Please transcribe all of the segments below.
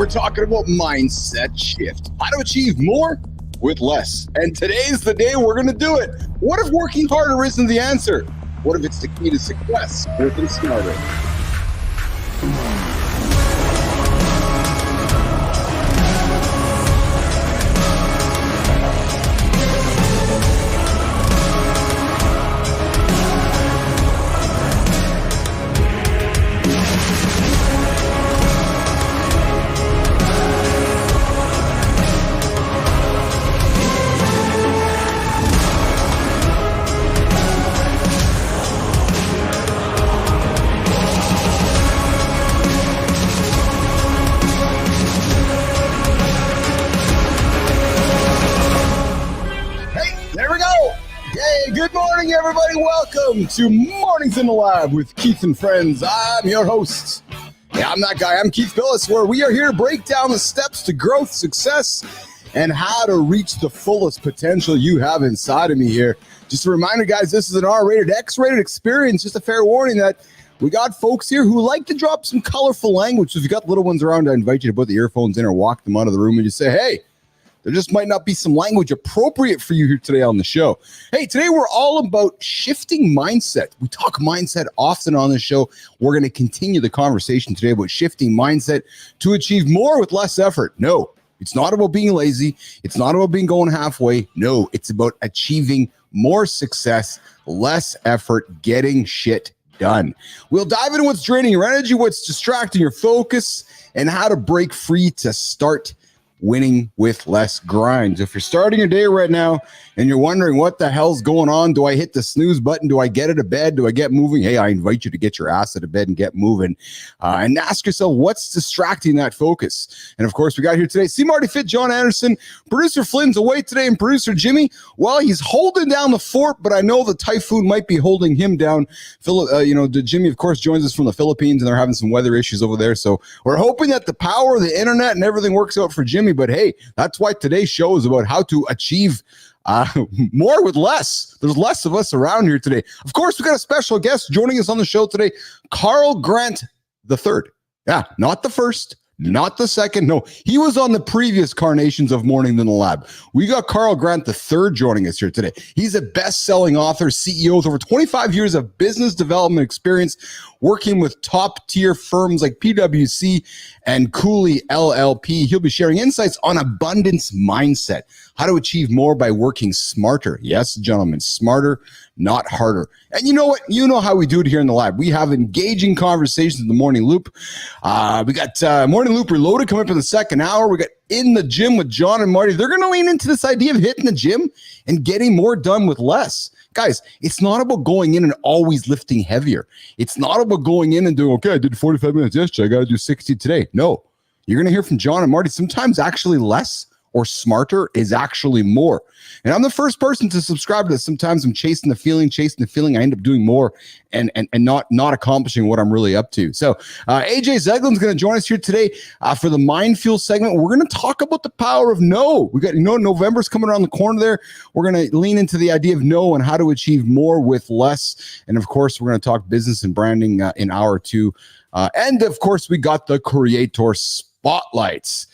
We're talking about mindset shift, how to achieve more with less. And today's the day we're going to do it. What if working harder isn't the answer? What if it's the key to success? Working smarter. Good morning, everybody. Welcome to Mornings in the Lab with Keith and Friends. I'm your host. Yeah, I'm that guy. I'm Keith Bilous, where we are here to break down the steps to growth, success, and how to reach the fullest potential you have inside of me here. Just a reminder, guys, this is an R-rated, X-rated experience. Just a fair warning that we got folks here who like to drop some colorful language. So if you got little ones around, I invite you to put the earphones in or walk them out of the room and just say, hey, there just might not be some language appropriate for you here today on the show. Hey, today we're all about shifting mindset. We talk mindset often on this show. We're going to continue the conversation today about shifting mindset to achieve more with less effort. No, it's not about being lazy. It's not about being going halfway. No, it's about achieving more success, less effort, getting shit done. We'll dive into what's draining your energy, what's distracting your focus, and how to break free to start winning with less grind. So if you're starting your day right now and you're wondering what the hell's going on, do I hit the snooze button? Do I get out of bed? Do I get moving? Hey, I invite you to get your ass out of bed and get moving and ask yourself what's distracting that focus. And of course, we got here today CMartyFit, Jon Andersen, producer Flynn's away today, and producer Jimmy, well, he's holding down the fort, but I know the typhoon might be holding him down. Jimmy, of course, joins us from the Philippines, and they're having some weather issues over there. So we're hoping that the power of the internet and everything works out for Jimmy. But hey, that's why today's show is about how to achieve more with less. There's less of us around here today. Of course, we got a special guest joining us on the show today, Carl Grant III. Yeah, not the first, not the second. No, he was on the previous carnations of Morning in the Lab. We got Carl Grant III joining us here today. He's a best-selling author, CEO with over 25 years of business development experience, working with top-tier firms like PwC and Cooley LLP. He'll be sharing insights on abundance mindset, how to achieve more by working smarter. Yes, gentlemen, smarter, not harder. And you know what? You know how we do it here in the lab. We have engaging conversations in the Morning Loop. We got Morning Loop Reloaded coming up in the second hour. We got In the Gym with Jon and Marty. They're going to lean into this idea of hitting the gym and getting more done with less. Guys, it's not about going in and always lifting heavier. It's not about going in and doing, okay, I did 45 minutes yesterday, I got to do 60 today. No, you're going to hear from Jon and Marty. Sometimes actually less or smarter is actually more. And I'm the first person to subscribe to this. Sometimes I'm chasing the feeling. I end up doing more and not accomplishing what I'm really up to. So AJ Zeglin's going to join us here today for the Mind Fuel segment. We're going to talk about the power of no. We got November's coming around the corner there. We're going to lean into the idea of no and how to achieve more with less. And of course, we're going to talk business and branding in hour two. And of course, we got the Creator Spotlights.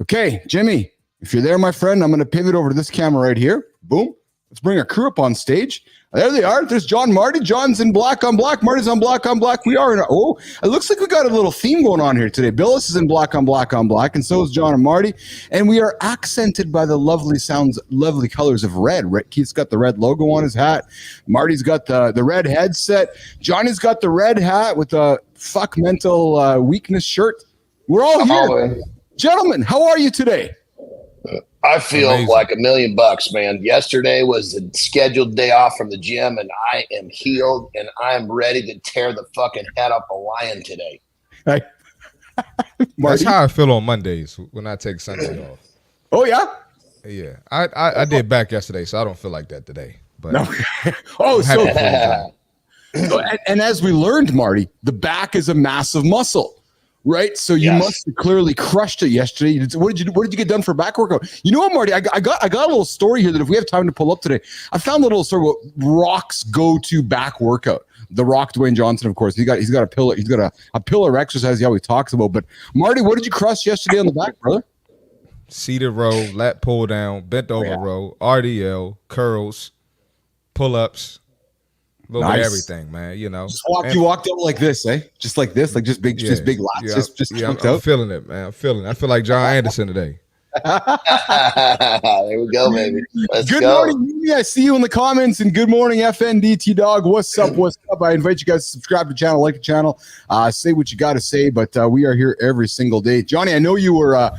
Okay, Jimmy, if you're there, my friend, I'm going to pivot over to this camera right here. Boom. Let's bring our crew up on stage. There they are. There's Jon, Marty. Jon's in black on black. Marty's on black on black. We are in it looks like we got a little theme going on here today. Billis is in black on black on black, and so is Jon and Marty. And we are accented by the lovely colors of red. Keith's got the red logo on his hat. Marty's got the red headset. Johnny's got the red hat with a fuck mental weakness shirt. We're all here. Gentlemen, how are you today? I feel amazing. Like $1 million, man. Yesterday was a scheduled day off from the gym, and I am healed, and I am ready to tear the fucking head off a lion today. Hey. That's how I feel on Mondays when I take Sunday off. Oh, yeah? Yeah. I did back yesterday, so I don't feel like that today. But no. And as we learned, Marty, the back is a massive muscle. Right, so you must have clearly crushed it yesterday. What did you get done for back workout? You know what, Marty? I got a little story here that if we have time to pull up today, I found a little story about Rock's go-to back workout. The Rock, Dwayne Johnson, of course. He's got a pillar. He's got a pillar exercise he always talks about. But Marty, what did you crush yesterday on the back, brother? Seated row, lat pull down, bent over row, RDL, curls, pull ups, a little bit of everything, man. You know, you walked out like this, eh? Just like this, like just big lats, I'm feeling it, man. I'm feeling it. I feel like Jon Andersen today. There we go, baby. Good morning, Mimi. I see you in the comments, and good morning, FNDT Dog. What's up? What's up? I invite you guys to subscribe to the channel, like the channel, say what you got to say. But we are here every single day. Johnny, I know you were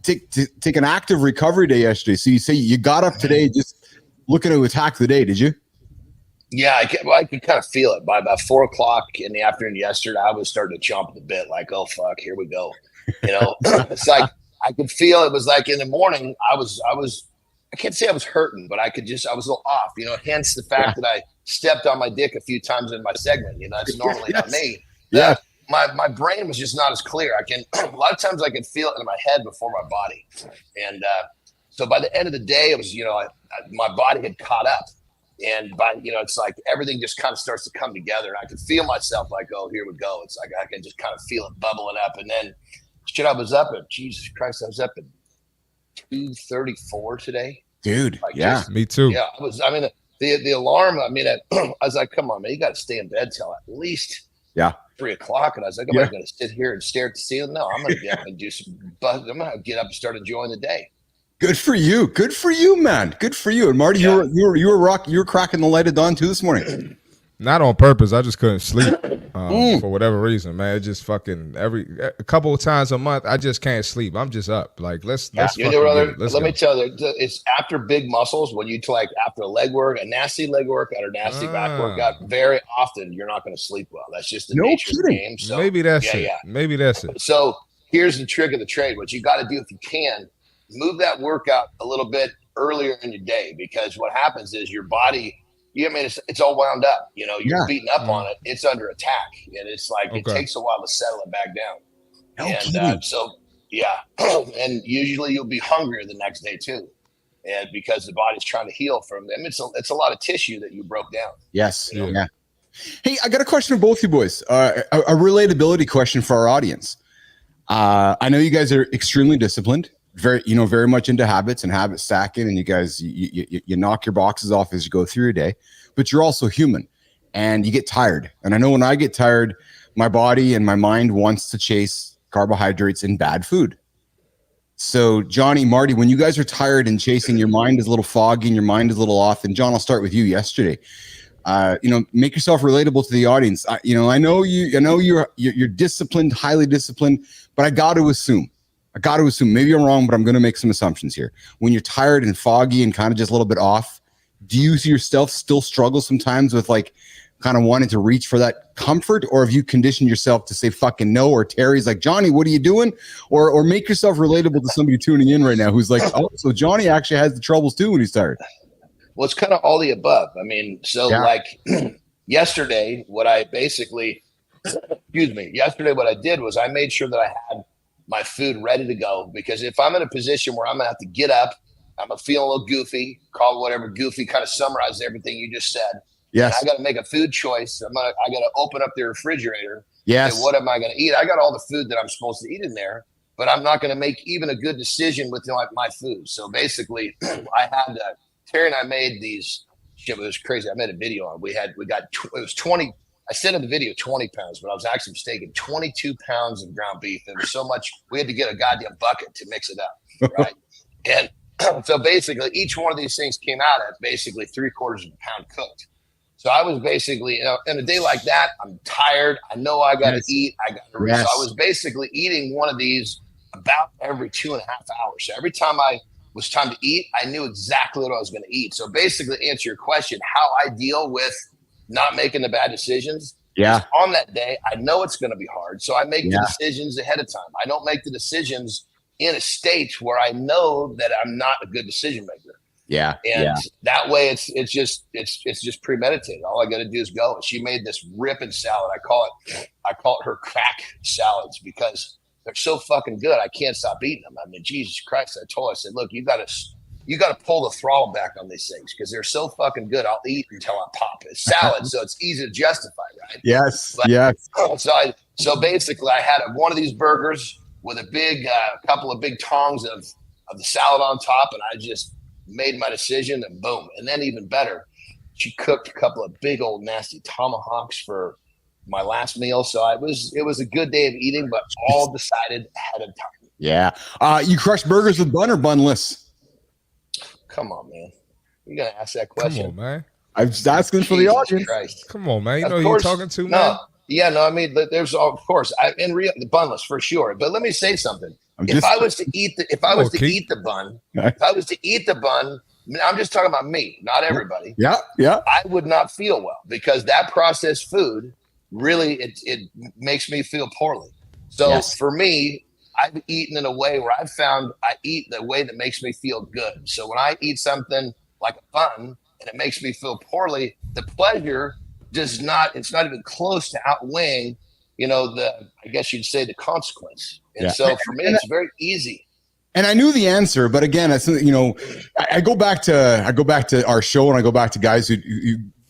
take an active recovery day yesterday. So you say you got up today just looking to attack the day. Did you? Yeah, I could kind of feel it. By about 4 o'clock in the afternoon yesterday, I was starting to chomp the bit, like, oh fuck, here we go. You know, it's like I could feel it was like in the morning. I can't say I was hurting, but I was a little off. You know, hence the fact that I stepped on my dick a few times in my segment. You know, that's normally not me. Yeah. My brain was just not as clear. A lot of times I could feel it in my head before my body, and so by the end of the day, it was my body had caught up. And it's like everything just kind of starts to come together, and I could feel myself like, oh, here we go. It's like I can just kind of feel it bubbling up, and then I was up at Jesus Christ, I was up at 2:34 today, dude. Like, me too. Yeah, I was. I mean, the alarm. I mean, I was like, come on, man, you got to stay in bed till at least 3 o'clock, and I was like, am I going to sit here and stare at the ceiling? No, I'm going to get up and do some. I'm going to get up and start enjoying the day. Good for you. Good for you, man. Good for you. And Marty, you were cracking the light of dawn too this morning. Not on purpose. I just couldn't sleep for whatever reason, man. It just fucking a couple of times a month, I just can't sleep. I'm just up. Like let's let me tell you, it's after big muscles when you after a leg work, a nasty leg workout or nasty back workout. Very often you're not going to sleep well. That's just the nature of the game. So maybe that's it. Yeah. Maybe that's it. So here's the trick of the trade. What you got to do if you can. Move that workout a little bit earlier in your day, because what happens is your body, it's all wound up. You know, you're beating up on it. It's under attack, and it's like it takes a while to settle it back down. And usually you'll be hungrier the next day too, and because the body's trying to heal from them. It's a lot of tissue that you broke down. Yes. You know? Yeah. Hey, I got a question for both you boys. A relatability question for our audience. I know you guys are extremely disciplined. Very much into habits and habit stacking, and you guys, you knock your boxes off as you go through your day, but you're also human and you get tired. And I know when I get tired, my body and my mind wants to chase carbohydrates and bad food. So Johnny, Marty, when you guys are tired and chasing, your mind is a little foggy and your mind is a little off. And John, I'll start with you yesterday. Make yourself relatable to the audience. I know you're disciplined, highly disciplined, but I got to assume, maybe I'm wrong, but I'm going to make some assumptions here. When you're tired and foggy and kind of just a little bit off, do you see yourself still struggle sometimes with like kind of wanting to reach for that comfort? Or have you conditioned yourself to say fucking no? Or Terry's like, Johnny, what are you doing? Or make yourself relatable to somebody tuning in right now who's like, oh, so Johnny actually has the troubles too when he's tired. Well, it's kind of all the above. I mean, yesterday, what I did was I made sure that I had my food ready to go, because if I'm in a position where I'm gonna have to get up, I'm gonna feel a little goofy, call it whatever goofy, kind of summarize everything you just said. Yes. I got to make a food choice. I got to open up the refrigerator. Yes. And what am I going to eat? I got all the food that I'm supposed to eat in there, but I'm not going to make even a good decision with my food. So basically, Terry and I made these. It was crazy. I made a video on. It was 20. I said in the video 20 pounds, but I was actually mistaken. 22 pounds of ground beef. There was so much, we had to get a goddamn bucket to mix it up, right? And so basically, each one of these things came out at basically 3/4 of a pound cooked. So I was basically, in a day like that, I'm tired. I know I got to eat. I got to rest. So I was basically eating one of these about every 2.5 hours. So every time I was time to eat, I knew exactly what I was going to eat. So basically, to answer your question, how I deal with not making the bad decisions. Yeah. On that day, I know it's going to be hard. So I make the decisions ahead of time. I don't make the decisions in a state where I know that I'm not a good decision maker. Yeah. And that way it's just premeditated. All I got to do is go. And she made this ripping salad. I call it her crack salads because they're so fucking good. I can't stop eating them. I mean, Jesus Christ. I told her, I said, look, you got to you got to pull the throttle back on these things because they're so fucking good. I'll eat until I pop. It's salad, so it's easy to justify, right? Yes, but, yes. So basically, I had one of these burgers with a big couple of big tongs of the salad on top, and I just made my decision, and boom. And then even better, she cooked a couple of big old nasty tomahawks for my last meal. So it was a good day of eating, but all decided ahead of time. Yeah. You crush burgers with bun or bunless? Come on, man. You're gonna ask that question. Come on, man. I'm just asking for the audience. Christ. Come on, man. You know who you're talking to, man. No, yeah, no. I mean, there's of course the bunless for sure. But let me say something. If I was to eat the bun, I'm just talking about me, not everybody. Yeah. I would not feel well because that processed food really it makes me feel poorly. So for me, I've eaten in a way where I've found I eat the way that makes me feel good. So when I eat something like a bun and it makes me feel poorly, the pleasure it's not even close to outweighing, I guess you'd say the consequence. And so for me, it's very easy. And I knew the answer, but again, I go back to our show and I go back to guys who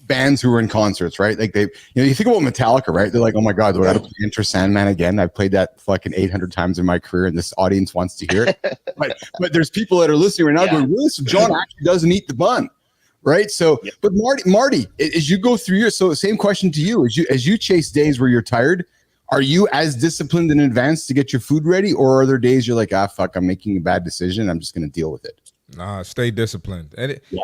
bands who were in concerts, right? Like you think about Metallica, right? They're like, oh my God, do I got to play Enter Sandman again? I've played that fucking 800 times in my career and this audience wants to hear it. but there's people that are listening right now going, really? So Jon actually doesn't eat the bun, right? So, but Marty, as you go through so same question to you, as you chase days where you're tired, are you as disciplined in advance to get your food ready? Or are there days you're like, fuck, I'm making a bad decision. I'm just going to deal with it. Nah, stay disciplined.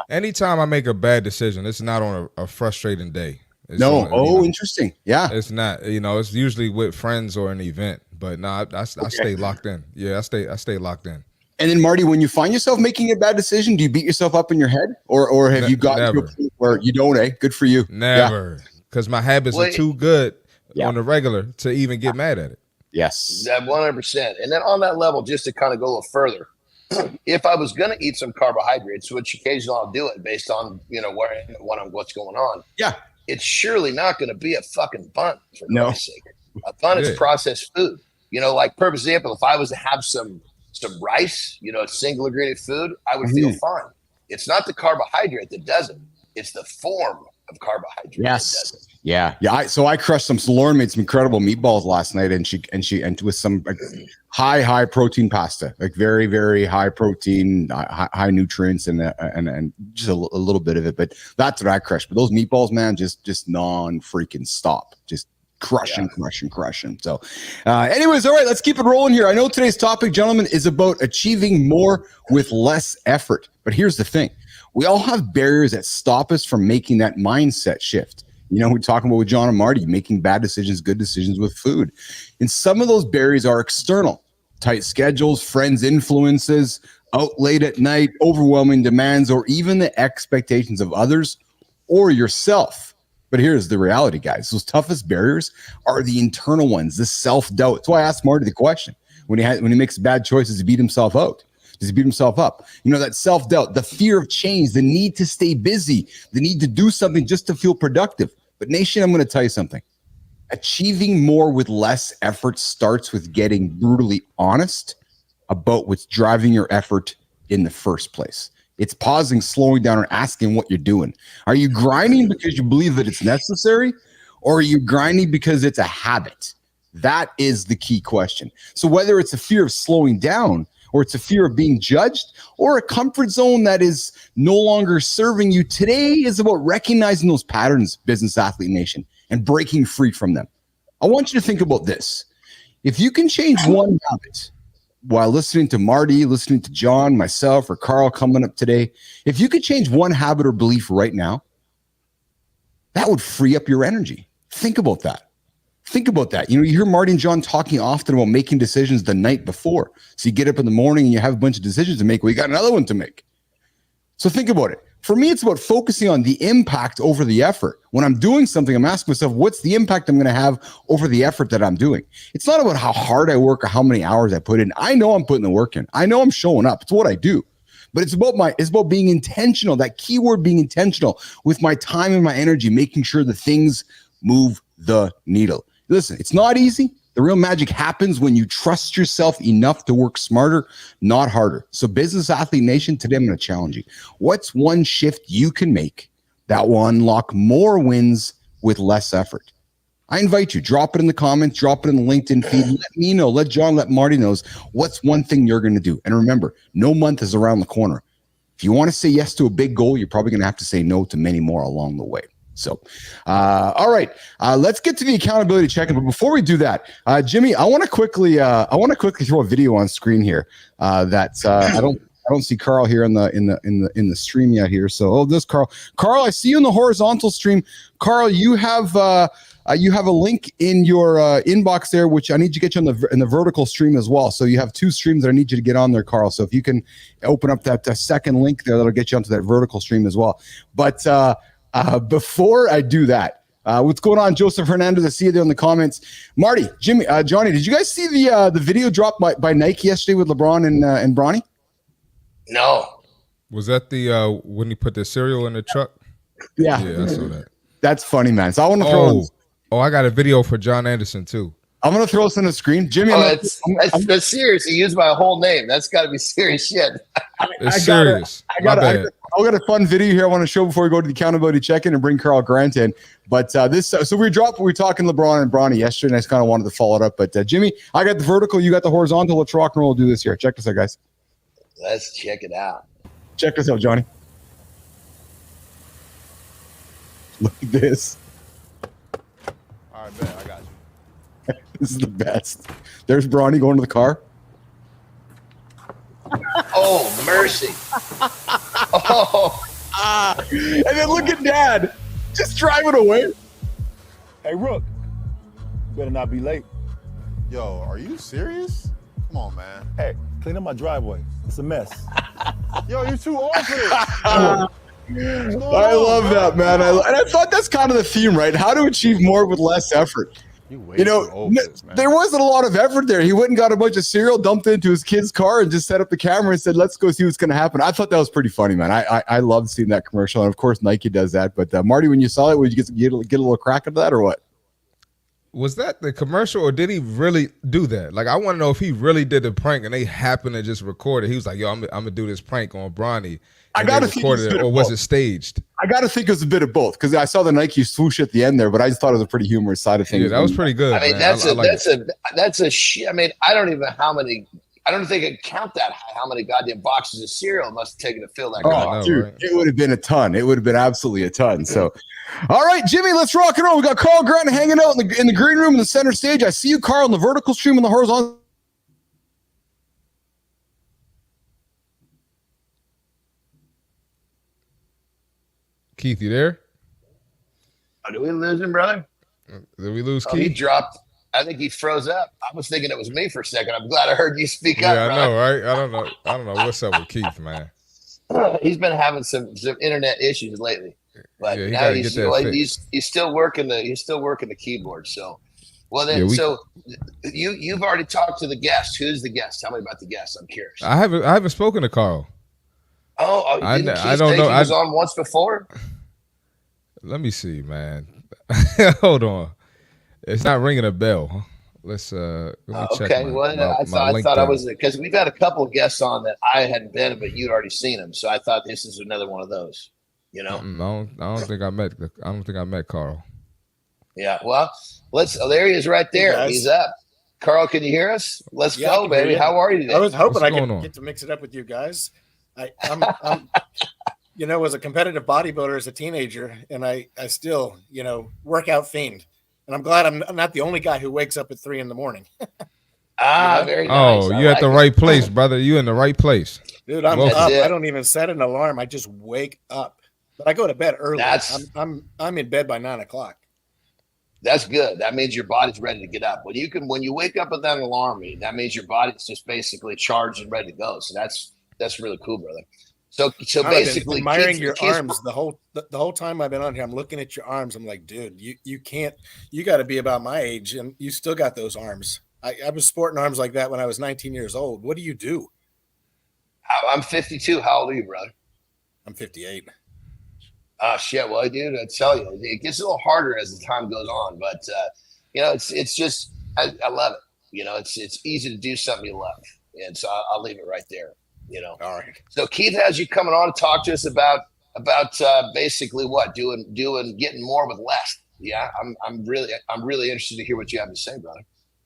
Anytime I make a bad decision, it's not on a frustrating day. Interesting. Yeah. It's not, it's usually with friends or an event, but I stay locked in. Yeah, I stay locked in. And then Marty, when you find yourself making a bad decision, do you beat yourself up in your head or have you gotten to a point where you don't, Good for you. Never. Because my habits are too good on the regular to even get mad at it. Yes. 100%. And then on that level, just to kind of go a little further, if I was going to eat some carbohydrates, which occasionally I'll do it based on, where I am, what's going on. Yeah. It's surely not going to be a fucking bun for Christ's sake. A bun is processed food. Like for example, if I was to have some rice, a single ingredient food, I would feel fine. It's not the carbohydrate that does it. It's the form of carbohydrate. Yes. That does it. Yeah. So I crushed some. Lauren made some incredible meatballs last night, and she with some high protein pasta, like very very high protein, high nutrients, and just a little bit of it. But that's what I crushed. But those meatballs, man, just non freaking stop, just crushing. So, anyways, all right, let's keep it rolling here. I know today's topic, gentlemen, is about achieving more with less effort. But here's the thing: we all have barriers that stop us from making that mindset shift. We're talking about with Jon and Marty, making bad decisions, good decisions with food. And some of those barriers are external, tight schedules, friends' influences, out late at night, overwhelming demands, or even the expectations of others or yourself. But here's the reality, guys. Those toughest barriers are the internal ones, the self-doubt. That's why I asked Marty the question. When he makes bad choices, he beat himself out. Does he beat himself up? That self-doubt, the fear of change, the need to stay busy, the need to do something just to feel productive. But nation, I'm going to tell you something. Achieving more with less effort starts with getting brutally honest about what's driving your effort in the first place. It's pausing, slowing down, and asking what you're doing. Are you grinding because you believe that it's necessary? Or are you grinding because it's a habit? That is the key question. So whether it's a fear of slowing down, or it's a fear of being judged, or a comfort zone that is no longer serving you, today is about recognizing those patterns, Business Athlete Nation, and breaking free from them. I want you to think about this. If you can change one habit while listening to Marty, listening to Jon, myself, or Carl coming up today, if you could change one habit or belief right now, that would free up your energy. Think about that. You hear Marty and Jon talking often about making decisions the night before. So you get up in the morning and you have a bunch of decisions to make. Well, you got another one to make. So think about it. For me, it's about focusing on the impact over the effort. When I'm doing something, I'm asking myself, what's the impact I'm going to have over the effort that I'm doing? It's not about how hard I work or how many hours I put in. I know I'm putting the work in. I know I'm showing up. It's what I do. But it's about being intentional. That keyword, being intentional with my time and my energy, making sure the things move the needle. Listen, it's not easy, The real magic happens when you trust yourself enough to work smarter, not harder. So Business Athlete Nation, today I'm going to challenge you. What's one shift you can make that will unlock more wins with less effort? I invite you, drop it in the comments, drop it in the LinkedIn feed. Let me know, let Jon, let Marty knows what's one thing you're going to do. And remember, no month is around the corner. If you want to say yes to a big goal, you're probably going to have to say no to many more along the way. So, all right, let's get to the accountability check-in. But before we do that, Jimmy, I want to quickly throw a video on screen here. I don't see Carl here in the stream yet here. So, there's Carl. Carl, I see you in the horizontal stream. Carl, you have a link in your inbox there, which I need to get you in the vertical stream as well. So you have two streams that I need you to get on there, Carl. So if you can open up that second link there, that'll get you onto that vertical stream as well. But before I do that, what's going on, Joseph Hernandez? I see you there in the comments. Marty, Jimmy, Johnny, did you guys see the video drop by Nike yesterday with LeBron and Bronny? No. Was that the when he put the cereal in the truck? Yeah, I saw that. That's funny, man. So I want to throw. I got a video for Jon Andersen too. I'm gonna throw this on the screen, Jimmy. That's serious. He used my whole name. That's got to be serious shit. It's serious. I got a fun video here I want to show before we go to the accountability check-in and bring Carl Grant in. But so we were talking LeBron and Bronny yesterday, and I just kind of wanted to follow it up. But Jimmy, I got the vertical, you got the horizontal. Let's rock and roll. Do this here. Check this out, guys. Let's check it out. Check this out, Johnny. Look at this. All right, man, I got you. This is the best. There's Bronny going to the car. Oh, mercy. Oh. And then look at Dad just driving away. Hey, Rook, better not be late. Yo, are you serious? Come on, man. Hey, clean up my driveway. It's a mess. Yo, you're too old for this. I love that, man. And I thought that's kind of the theme, right? How to achieve more with less effort. There wasn't a lot of effort there. He went and got a bunch of cereal, dumped it into his kid's car, and just set up the camera and said, "Let's go see what's going to happen." I thought that was pretty funny, man. I loved seeing that commercial, and of course Nike does that. But Marty, when you saw it, would you get a little crack into that, or what? Was that the commercial, or did he really do that? Like, I want to know if he really did the prank and they happened to just record it. He was like, "Yo, I'm gonna do this prank on Bronny." I gotta think it, or was it staged? I gotta think it was a bit of both, because I saw the Nike swoosh at the end there, but I just thought it was a pretty humorous side of things. Yeah, that was pretty good. I mean, man. that's a shit. I mean, I don't even know how many. I don't think I could count that high. How many goddamn boxes of cereal must have taken to fill that car? Oh, dude, right? It would have been a ton. It would have been absolutely a ton. So, all right, Jimmy, let's rock and roll. We got Carl Grant hanging out in the green room in the center stage. I see you, Carl, in the vertical stream and the horizontal. Keith, you there? Did we lose him, brother? Did we lose Keith? He dropped. I think he froze up. I was thinking it was me for a second. I'm glad I heard you speak up. Yeah, I know, right? I don't know what's up with Keith, man. He's been having some internet issues lately, but yeah, now he's still working the keyboard. So, well then, you've already talked to the guest. Who's the guest? Tell me about the guest. I'm curious. I haven't spoken to Carl. Oh, I don't know. He was on once before. Let me see, man. Hold on. It's not ringing a bell. Let me check. Okay, I thought I was, because we've had a couple of guests on that I hadn't been, but you'd already seen them. So I thought this is another one of those. You know, I don't think I met Carl. Yeah, well, there he is right there. Hey, he's up. Carl, can you hear us? Let's go, baby. How are you today? I was hoping I could get to mix it up with you guys. I'm was a competitive bodybuilder as a teenager, and I still, workout fiend. And I'm glad I'm not the only guy who wakes up at 3 a.m. Very nice. Oh, you're at the right place, brother. You in the right place. Dude, I'm up. I don't even set an alarm. I just wake up. But I go to bed early. I'm in bed by 9 o'clock. That's good. That means your body's ready to get up. When you wake up with that alarm, that means your body's just basically charged and ready to go. So that's really cool, brother. So basically, admiring your arms the whole time I've been on here. I'm looking at your arms. I'm like, dude, you can't. You got to be about my age, and you still got those arms. I was sporting arms like that when I was 19 years old. What do you do? I'm 52. How old are you, brother? I'm 58. Oh shit! Well, dude, I tell you, it gets a little harder as the time goes on. But it's just I love it. You know, it's easy to do something you love, and so I'll leave it right there. You know. All right. So Keith has you coming on to talk to us about basically what doing getting more with less. Yeah, I'm really interested to hear what you have to say, brother.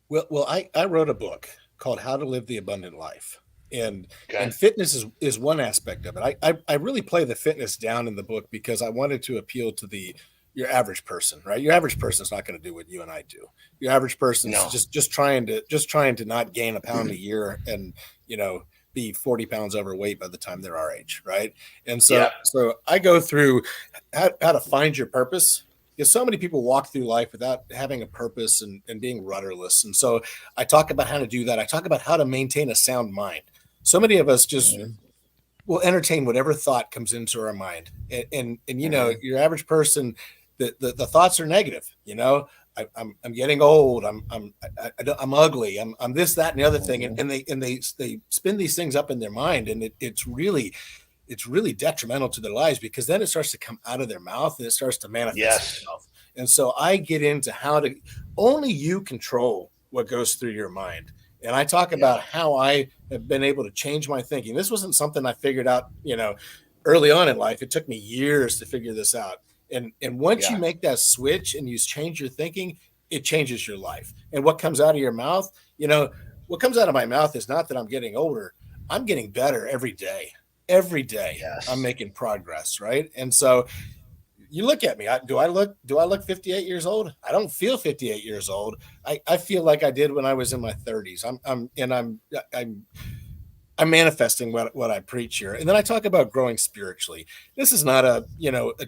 Well, I wrote a book called How to Live the Abundant Life. And Okay. and fitness is one aspect of it. I really play the fitness down in the book because I wanted to appeal to your average person, right? Your average person is not going to do what you and I do. Your average person is No. just trying to not gain a pound a year and, you know, be 40 pounds overweight by the time they're our age, right? And so I go through how to find your purpose. Because so many people walk through life without having a purpose and being rudderless. And so I talk about how to do that. I talk about how to maintain a sound mind. So many of us just will entertain whatever thought comes into our mind. And you know, your average person, the thoughts are negative. You know, I'm getting old. I'm ugly. I'm this, that, and the other thing. And they spin these things up in their mind. And it's really detrimental to their lives because then it starts to come out of their mouth and it starts to manifest itself. And so I get into how to only you control what goes through your mind. And I talk about how I have been able to change my thinking. This wasn't something I figured out, you know, early on in life. It took me years to figure this out. And once you make that switch and you change your thinking, it changes your life. And what comes out of your mouth, you know, what comes out of my mouth is not that I'm getting older. I'm getting better every day. Every day I'm making progress, right? And so you look at me. Do I look 58 years old? I don't feel 58 years old. I feel like I did when I was in my 30s. I'm manifesting what I preach here. And then I talk about growing spiritually. This is not a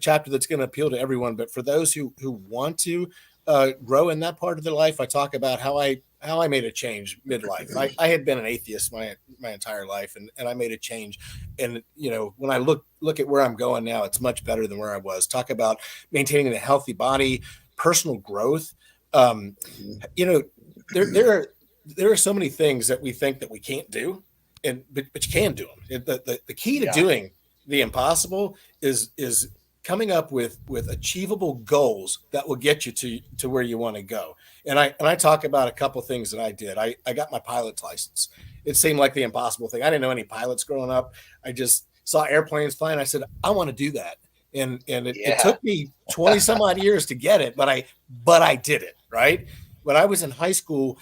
chapter that's going to appeal to everyone, but for those who want to grow in that part of their life, I talk about how I made a change midlife. I had been an atheist my entire life, and I made a change. And you know, when I look at where I'm going now, it's much better than where I was. Talk about maintaining a healthy body, personal growth. You know, there are so many things that we think that we can't do, but you can do them. The key to doing the impossible is coming up with achievable goals that will get you to where you want to go. And I talk about a couple things that I did. I got my pilot's license. It seemed like the impossible thing. I didn't know any pilots growing up. I just saw airplanes flying. I said, I want to do that. And it took me 20 some odd years to get it, but I did it, right? When I was in high school,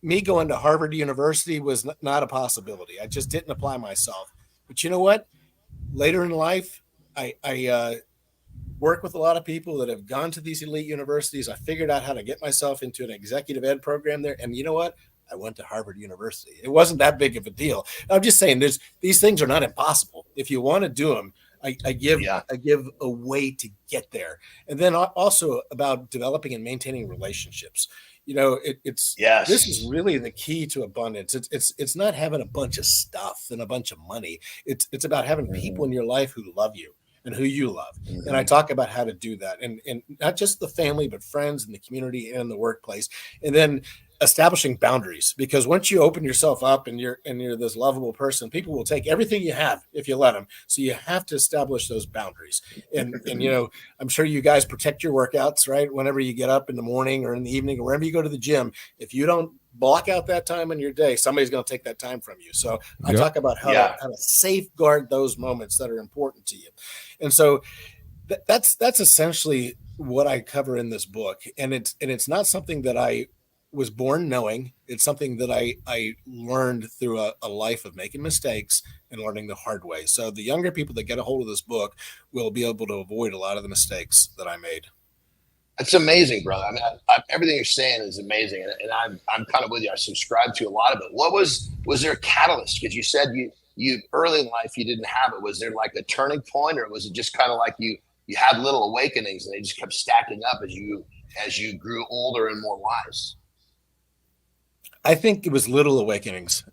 me going to Harvard University was not a possibility. I just didn't apply myself. But you know what? Later in life, I work with a lot of people that have gone to these elite universities. I figured out how to get myself into an executive ed program there. And you know what? I went to Harvard University. It wasn't that big of a deal. I'm just saying these things are not impossible. If you want to do them, I give a way to get there. And then also about developing and maintaining relationships. You know, this is really the key to abundance. It's not having a bunch of stuff and a bunch of money. It's about having people in your life who love you and who you love. And I talk about how to do that, and not just the family, but friends and the community and the workplace. And then establishing boundaries, because once you open yourself up and you're this lovable person, people will take everything you have if you let them. So you have to establish those boundaries. And you know, I'm sure you guys protect your workouts, right? Whenever you get up in the morning or in the evening or wherever you go to the gym, if you don't block out that time in your day, somebody's going to take that time from you. So I talk about how to safeguard those moments that are important to you. And so that's essentially what I cover in this book. And it's not something that I was born knowing. It's something that I learned through a life of making mistakes and learning the hard way. So the younger people that get a hold of this book will be able to avoid a lot of the mistakes that I made. It's amazing, brother. I mean, everything you're saying is amazing, and I'm kind of with you. I subscribe to a lot of it. What was there a catalyst? Because you said you early in life you didn't have it. Was there like a turning point, or was it just kind of like you had little awakenings and they just kept stacking up as you grew older and more wise? I think it was little awakenings,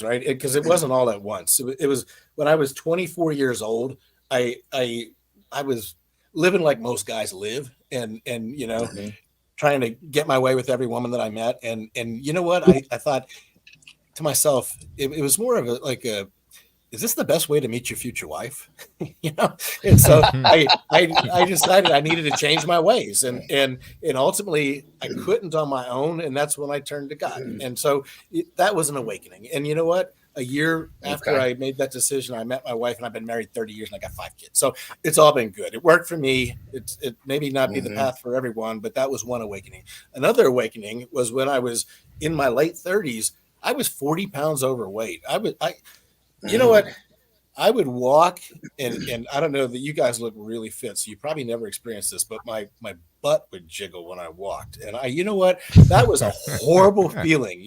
right? Because it wasn't all at once. It was when I was 24 years old. I was living like most guys live, and you know, trying to get my way with every woman that I met. And you know what? I thought to myself, it was more of is this the best way to meet your future wife? And so I decided I needed to change my ways, and ultimately I couldn't on my own, and that's when I turned to God. And so that was an awakening. And you know what? A year after I made that decision, I met my wife, and I've been married 30 years, and I got 5 kids. So it's all been good. It worked for me. It maybe not be the path for everyone, but that was one awakening. Another awakening was when I was in my late 30s. I was 40 pounds overweight. You know what? I would walk, and I don't know that you guys look really fit, so you probably never experienced this, but my butt would jiggle when I walked. And you know what? That was a horrible feeling,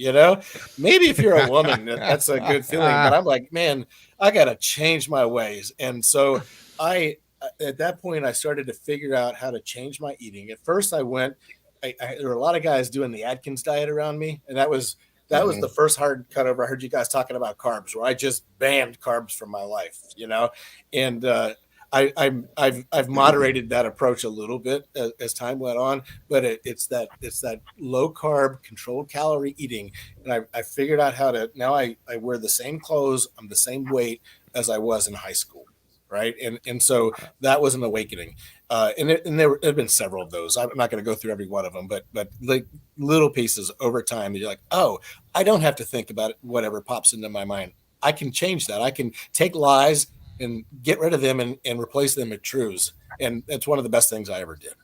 Maybe if you're a woman, that's a good feeling. But I'm like, man, I got to change my ways. And so at that point, I started to figure out how to change my eating. At first, there were a lot of guys doing the Atkins diet around me, and that was the first hard cut over. I heard you guys talking about carbs, where I just banned carbs from my life, and I've moderated that approach a little bit as time went on, but it's that low carb, controlled calorie eating, and I figured out how to. Now I wear the same clothes, I'm the same weight as I was in high school, right? And so that was an awakening. And there have been several of those. I'm not going to go through every one of them, but like little pieces over time that you're like, oh, I don't have to think about it, whatever pops into my mind. I can change that. I can take lies and get rid of them and replace them with truths. And that's one of the best things I ever did.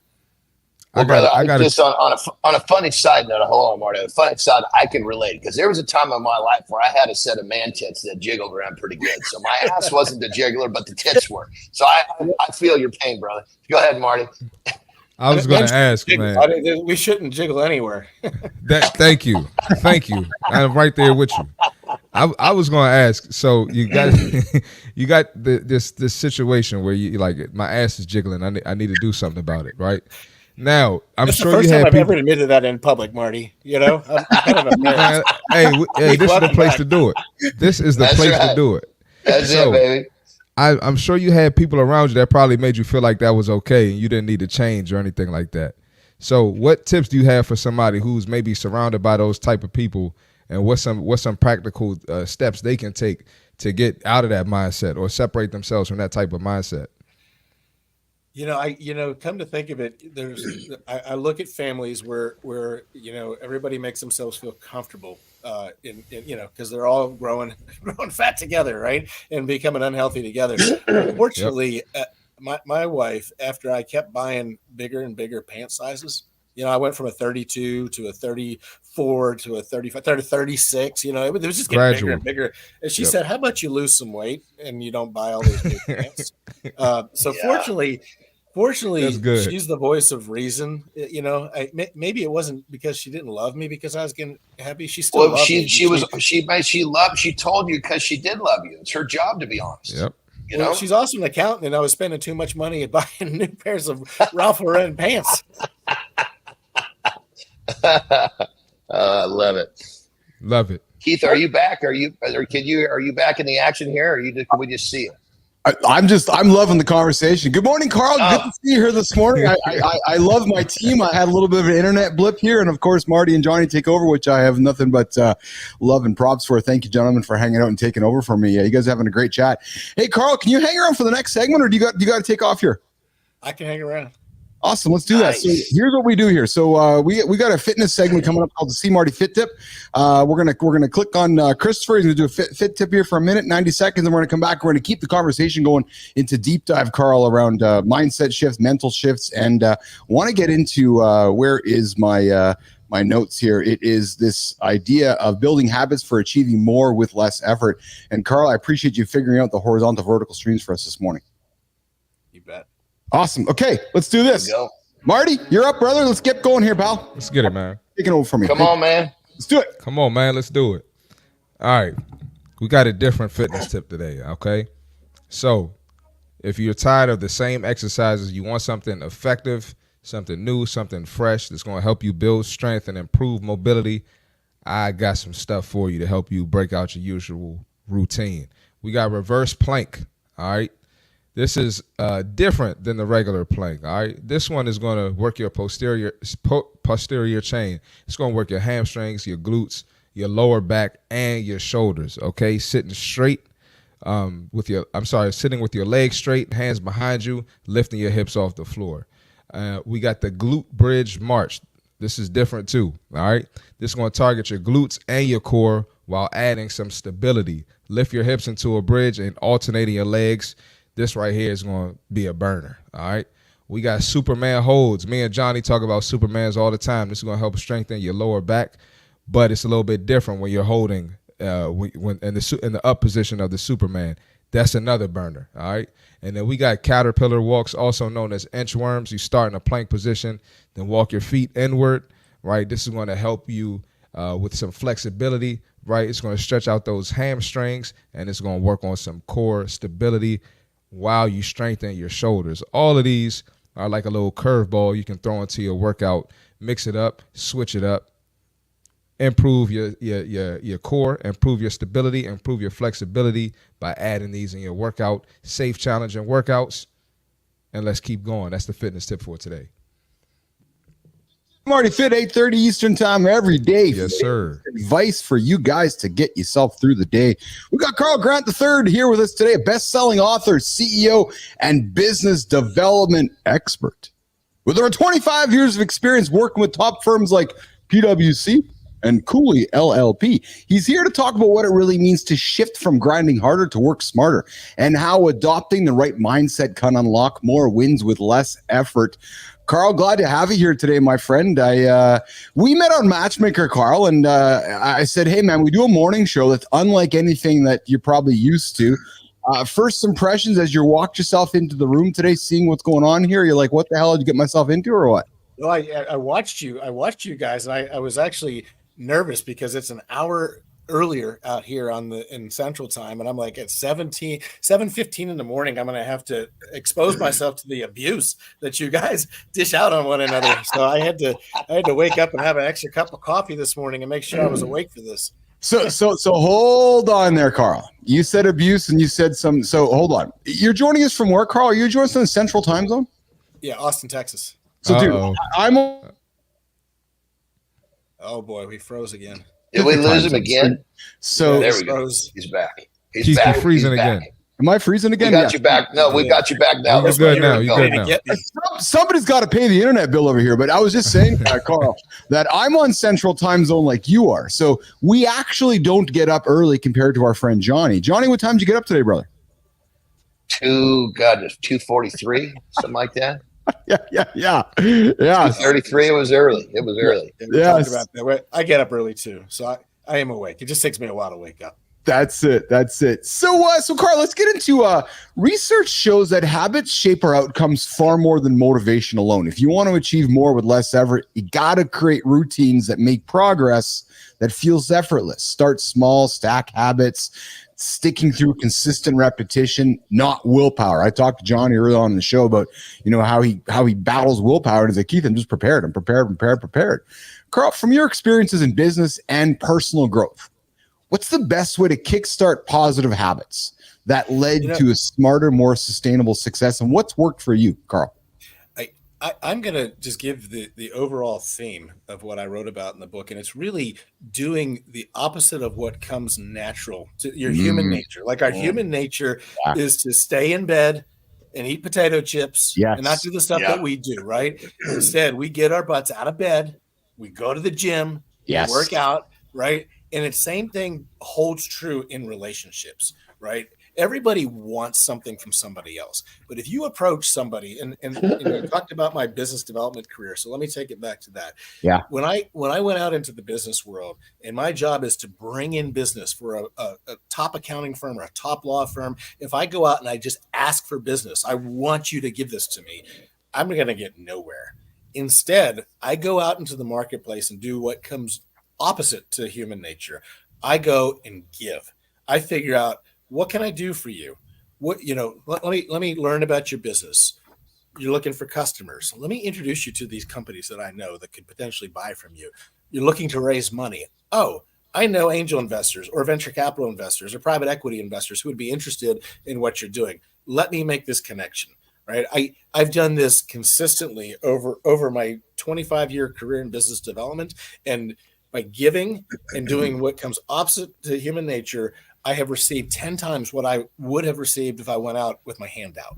Well, I got just on a funny side note, hold on, Marty. On a funny side, I can relate, because there was a time in my life where I had a set of man tits that jiggled around pretty good. So my ass wasn't the jiggler, but the tits were. So I feel your pain, brother. Go ahead, Marty. I was going to ask, man. We shouldn't jiggle anywhere. Thank you. I'm right there with you. I was going to ask. So you got this situation where you like, my ass is jiggling. I need to do something about it, right? Now, That's sure the first time I've ever admitted that in public, Marty. I'm kind of embarrassed. Hey, this is the place to do it. This is the place to do it. That's it, baby. I'm sure you had people around you that probably made you feel like that was okay and you didn't need to change or anything like that. So what tips do you have for somebody who's maybe surrounded by those type of people, and what's some practical steps they can take to get out of that mindset or separate themselves from that type of mindset? Come to think of it, I look at families where everybody makes themselves feel comfortable, because they're all growing fat together, right, and becoming unhealthy together. Unfortunately, my wife, after I kept buying bigger and bigger pant sizes, I went from a 32 to a 34 to a 35 to 36. It was just getting bigger and bigger. And she said, "How about you lose some weight and you don't buy all these big pants?" Fortunately, she's the voice of reason. Maybe it wasn't because she didn't love me because I was getting happy. She still loved me. She told you because she did love you. It's her job, to be honest. Yep. She's also an accountant, and I was spending too much money at buying new pairs of Ralph Lauren pants. I love it. Keith, are you back? Are you back in the action here? Or can we just see it? I'm loving the conversation. Good morning, Carl. Good to see you here this morning. I love my team. I had a little bit of an internet blip here, and of course, Marty and Johnny take over, which I have nothing but love and props for. Thank you, gentlemen, for hanging out and taking over for me. You guys are having a great chat. Hey, Carl, can you hang around for the next segment, or do you got to take off here? I can hang around. Awesome. Let's do that. So here's what we do here. So we got a fitness segment coming up called the CMartyFit tip. We're gonna click on Christopher. He's gonna do a fit tip here for a minute, 90 seconds, and we're gonna come back. We're gonna keep the conversation going into deep dive, Carl, around mindset shifts, mental shifts, and want to get into where is my my notes here. It is this idea of building habits for achieving more with less effort. And Carl, I appreciate you figuring out the horizontal vertical streams for us this morning. You bet. Awesome. Okay, let's do this. Marty, you're up, brother. Let's get going here, pal. Let's get it, man. Taking over from me. Come on, man. Let's do it. Come on, man. Let's do it. All right. We got a different fitness tip today, okay? So if you're tired of the same exercises, you want something effective, something new, something fresh that's going to help you build strength and improve mobility, I got some stuff for you to help you break out your usual routine. We got reverse plank, all right? This is different than the regular plank, all right? This one is going to work your posterior chain. It's going to work your hamstrings, your glutes, your lower back, and your shoulders, okay? Sitting straight, sitting with your legs straight, hands behind you, lifting your hips off the floor. We got the glute bridge march. This is different too, all right? This is going to target your glutes and your core while adding some stability. Lift your hips into a bridge and alternating your legs. This right here is going to be a burner, all right? We got Superman holds. Me and Johnny talk about Supermans all the time. This is going to help strengthen your lower back, but it's a little bit different when you're holding when in the up position of the Superman. That's another burner, all right? And then we got caterpillar walks, also known as inchworms. You start in a plank position, then walk your feet inward, right? This is going to help you with some flexibility, right? It's going to stretch out those hamstrings, and it's going to work on some core stability while you strengthen your shoulders. All of these are like a little curveball you can throw into your workout. Mix it up, switch it up. Improve your core, improve your stability, improve your flexibility by adding these in your workout. Safe, challenging workouts, and let's keep going. That's the fitness tip for today. CMartyFit, 8:30 Eastern time every day. Yes, sir. Advice for you guys to get yourself through the day. We got Carl Grant III here with us today, a best-selling author, CEO, and business development expert. With over 25 years of experience working with top firms like PwC and Cooley LLP. He's here to talk about what it really means to shift from grinding harder to work smarter and how adopting the right mindset can unlock more wins with less effort. Carl, glad to have you here today, my friend. We met on Matchmaker, Carl, and I said, hey, man, we do a morning show that's unlike anything that you're probably used to. First impressions as you walked yourself into the room today, seeing what's going on here, you're like, what the hell did you get myself into or what? Well, I watched you guys, and I was actually nervous because it's an hour earlier out here in Central Time, and I'm like at 7:15 in the morning, I'm going to have to expose myself to the abuse that you guys dish out on one another. So I had to wake up and have an extra cup of coffee this morning and make sure I was awake for this. So hold on there, Carl. You said abuse and you said some. So hold on. You're joining us from where, Carl? You're joining us in the Central Time Zone? Yeah, Austin, Texas. So, dude, oh boy, we froze again. Did we lose him again? So there we go. He's back. He's back. freezing again. Am I freezing again? We got you back. No, we got you back now. You're good now. You're good now. Somebody's got to pay the internet bill over here. But I was just saying, Carl, that I'm on Central Time Zone like you are. So we actually don't get up early compared to our friend Johnny. Johnny, what time did you get up today, brother? 2:43, something like that. Yeah. 2:33. It was early. Yeah. I get up early too, so I am awake. It just takes me a while to wake up. That's it. So Carl, let's get into research shows that habits shape our outcomes far more than motivation alone. If you want to achieve more with less effort, you got to create routines that make progress that feels effortless. Start small, stack habits, sticking through consistent repetition, not willpower. I talked to Johnny early on in the show about, how he battles willpower, and he's like, Keith, I'm just prepared. I'm prepared. Carl, from your experiences in business and personal growth, what's the best way to kickstart positive habits that led to a smarter, more sustainable success? And what's worked for you, Carl? I'm going to just give the overall theme of what I wrote about in the book. And it's really doing the opposite of what comes natural to your human nature. Like our human nature is to stay in bed and eat potato chips and not do the stuff that we do, right? Instead, we get our butts out of bed. We go to the gym, we work out, right? And the same thing holds true in relationships, right? Everybody wants something from somebody else. But if you approach somebody, and you talked about my business development career, so let me take it back to that. Yeah. When I went out into the business world, and my job is to bring in business for a top accounting firm or a top law firm, if I go out and I just ask for business, I want you to give this to me, I'm going to get nowhere. Instead, I go out into the marketplace and do what comes opposite to human nature. I go and give. I figure out, what can I do for you? Let me learn about your business. You're looking for customers. Let me introduce you to these companies that I know that could potentially buy from you. You're looking to raise money. Oh, I know angel investors or venture capital investors or private equity investors who would be interested in what you're doing. Let me make this connection, right? I've done this consistently over my 25-year career in business development, and by giving and doing what comes opposite to human nature, I have received 10 times what I would have received if I went out with my hand out.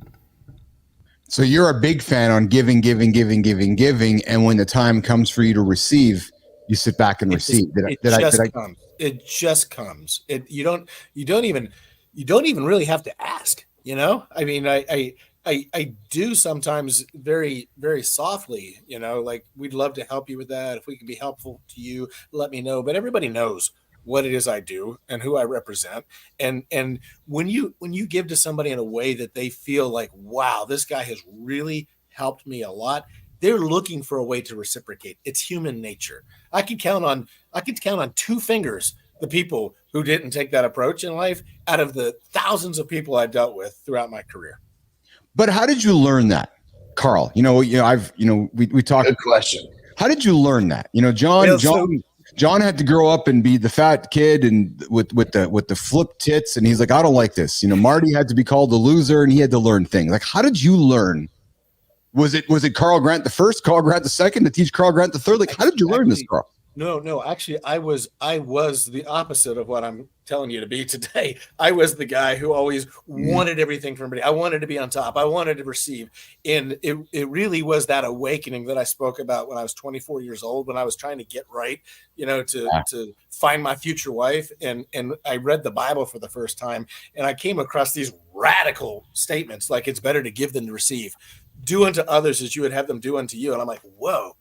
So you're a big fan on giving. And when the time comes for you to receive, you sit back and receive. It just comes. You don't even really have to ask, you know? I mean, I do sometimes very, very softly, you know, like, we'd love to help you with that. If we can be helpful to you, let me know. But everybody knows what it is I do and who I represent. And when you give to somebody in a way that they feel like, wow, this guy has really helped me a lot, they're looking for a way to reciprocate. It's human nature. I could count on 2 fingers the people who didn't take that approach in life out of the thousands of people I dealt with throughout my career. But how did you learn that, Carl? We talked. Good question. How did you learn that? Jon had to grow up and be the fat kid and with the flip tits, and he's like, I don't like this. Marty had to be called a loser, and he had to learn things. Like, how did you learn? Was it Carl Grant the first, Carl Grant the second, to teach Carl Grant the third? Like, how did you learn this, Carl? No. Actually, I was the opposite of what I'm telling you to be today. I was the guy who always wanted everything from everybody. I wanted to be on top. I wanted to receive. And it really was that awakening that I spoke about when I was 24 years old, when I was trying to get right, to find my future wife. And I read the Bible for the first time, and I came across these radical statements like, it's better to give than to receive. Do unto others as you would have them do unto you. And I'm like, whoa.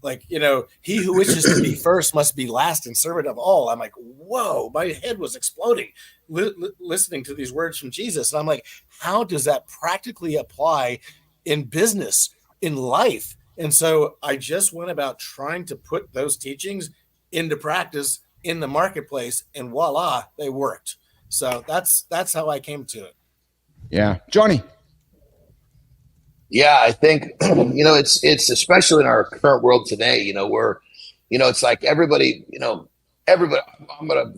Like, he who wishes to be first must be last and servant of all. I'm like, whoa, my head was exploding listening to these words from Jesus. And I'm like, how does that practically apply in business, in life? And so I just went about trying to put those teachings into practice in the marketplace, and voila, they worked. So that's how I came to it. Yeah. Johnny. Yeah, I think, it's especially in our current world today, where, it's like everybody, I'm going to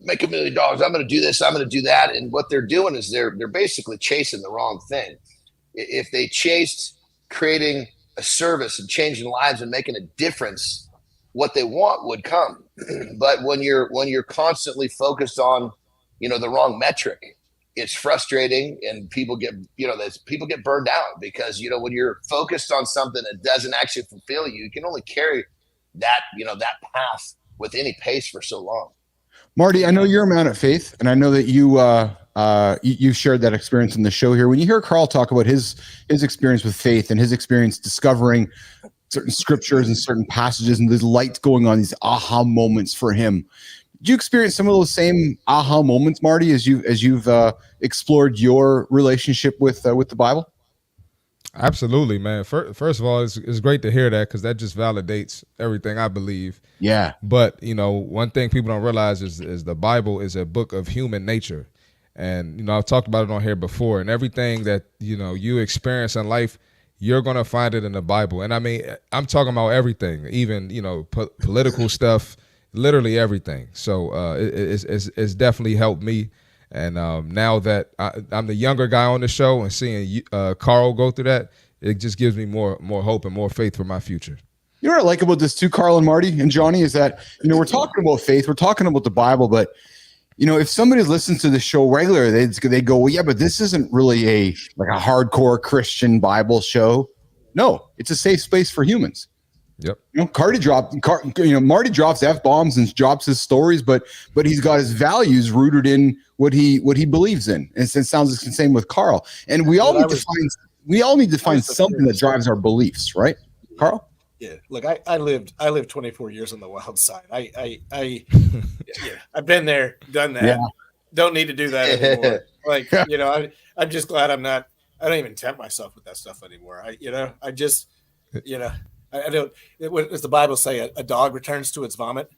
make $1 million. I'm going to do this. I'm going to do that. And what they're doing is they're basically chasing the wrong thing. If they chased creating a service and changing lives and making a difference, what they want would come. But when you're constantly focused on, the wrong metric, it's frustrating, and people get burned out because, when you're focused on something that doesn't actually fulfill you, you can only carry that, that path with any pace for so long. Marty, I know you're a man of faith, and I know that you shared that experience in the show here. When you hear Carl talk about his experience with faith and his experience discovering certain scriptures and certain passages and these lights going on, these aha moments for him, did you experience some of those same aha moments, Marty, as you've explored your relationship with the Bible? Absolutely, man. First of all, it's great to hear that, because that just validates everything I believe. Yeah. But one thing people don't realize is the Bible is a book of human nature, and I've talked about it on here before. And everything that you experience in life, you're gonna find it in the Bible. And I mean, I'm talking about everything, even political stuff. Literally everything. So it's definitely helped me. And now that I'm the younger guy on the show and seeing Carl go through that, it just gives me more hope and more faith for my future. You know what I like about this too, Carl and Marty and Johnny, is that we're talking about faith, we're talking about the Bible, but if somebody listens to the show regularly, they go, well, yeah, but this isn't really a hardcore Christian Bible show. No, it's a safe space for humans. Yep. Marty drops F-bombs and drops his stories, but he's got his values rooted in what he believes in. And it sounds the same with Carl. And we all need to find something that drives our beliefs, right, Carl? Yeah. Look, I lived 24 years on the wild side. I've been there, done that. Yeah. Don't need to do that anymore. I'm just glad I don't even tempt myself with that stuff anymore. I don't. What does the Bible say? A dog returns to its vomit,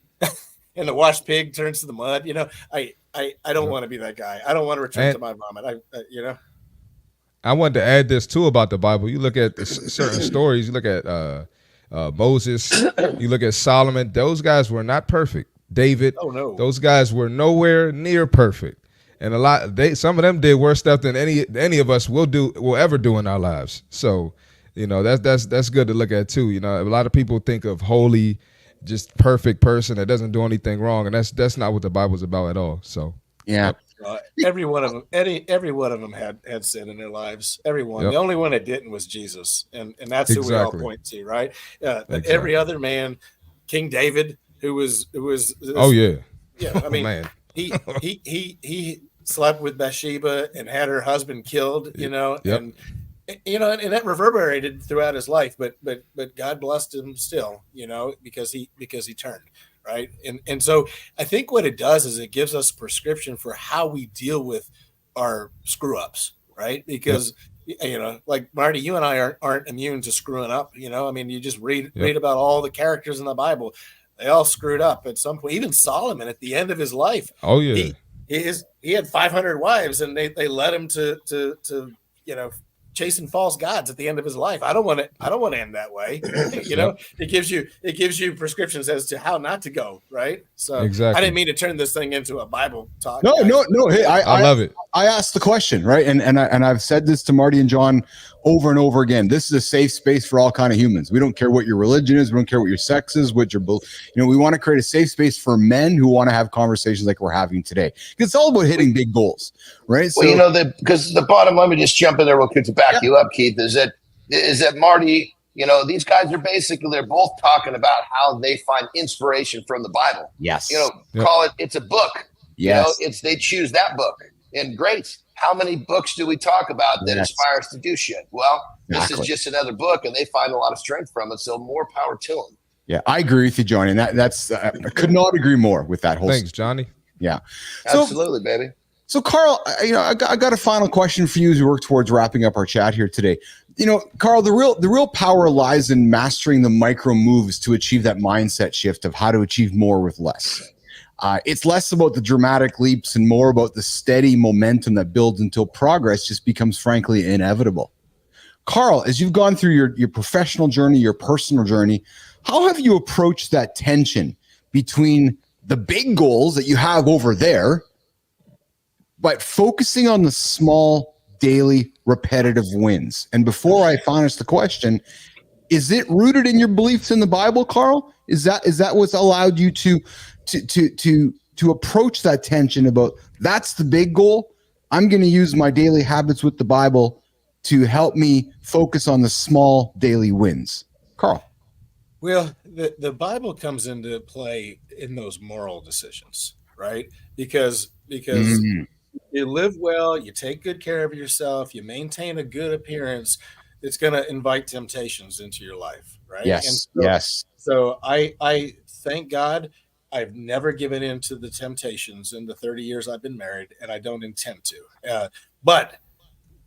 and the washed pig turns to the mud. I don't want to be that guy. I don't want to return to my vomit. I wanted to add this too about the Bible. You look at certain stories. You look at Moses. You look at Solomon. Those guys were not perfect. David. Oh no. Those guys were nowhere near perfect, and some of them did worse stuff than any of us will ever do in our lives. So. That's good to look at too. A lot of people think of holy, just perfect person that doesn't do anything wrong, and that's not what the Bible's about at all. So yeah. Every one of them, every one of them had sin in their lives. Everyone. Yep. The only one that didn't was Jesus, and that's who we all point to, right? But every other man, King David, who was oh yeah, I mean, man. he slept with Bathsheba and had her husband killed, Yep. and that reverberated throughout his life, but God blessed him still, because he turned. Right. And so I think what it does is it gives us a prescription for how we deal with our screw ups. Right. Because, like Marty, you and I aren't immune to screwing up. I mean, you just read about all the characters in the Bible. They all screwed up at some point. Even Solomon at the end of his life. Oh, yeah. He had 500 wives and they led him to chasing false gods at the end of his life. I don't want to end that way. It gives you prescriptions as to how not to go. Right. So exactly. I didn't mean to turn this thing into a Bible talk. No. Hey, I love it. I asked the question, right? And I've said this to Marty and Jon over and over again. This is a safe space for all kind of humans. We don't care what your religion is. We don't care what your sex is, what your, we want to create a safe space for men who want to have conversations like we're having today. It's all about hitting big goals, right? Well, because the bottom, let me just jump in there real quick to back you up, Keith, is that Marty, these guys are basically, they're both talking about how they find inspiration from the Bible. Yes. Call it's a book. Yes. They choose that book. And great. How many books do we talk about that inspire us to do shit? Well, this is just another book, and they find a lot of strength from it. So more power to them. Yeah, I agree with you, Johnny. And that's I could not agree more with that whole. Thanks, Johnny. Yeah, absolutely, baby. So, Carl, I got a final question for you as we work towards wrapping up our chat here today. Carl, the real power lies in mastering the micro moves to achieve that mindset shift of how to achieve more with less. It's less about the dramatic leaps and more about the steady momentum that builds until progress just becomes, frankly, inevitable. Carl, as you've gone through your professional journey, your personal journey, how have you approached that tension between the big goals that you have over there, but focusing on the small, daily, repetitive wins? And before I finish the question, is it rooted in your beliefs in the Bible, Carl? Is that what's allowed you to approach that tension about that's the big goal? I'm going to use my daily habits with the Bible to help me focus on the small daily wins. Carl. Well, the Bible comes into play in those moral decisions, right? Because you live well, you take good care of yourself, you maintain a good appearance, it's going to invite temptations into your life, right? Yes. So I thank God I've never given in to the temptations in the 30 years I've been married, and I don't intend to. But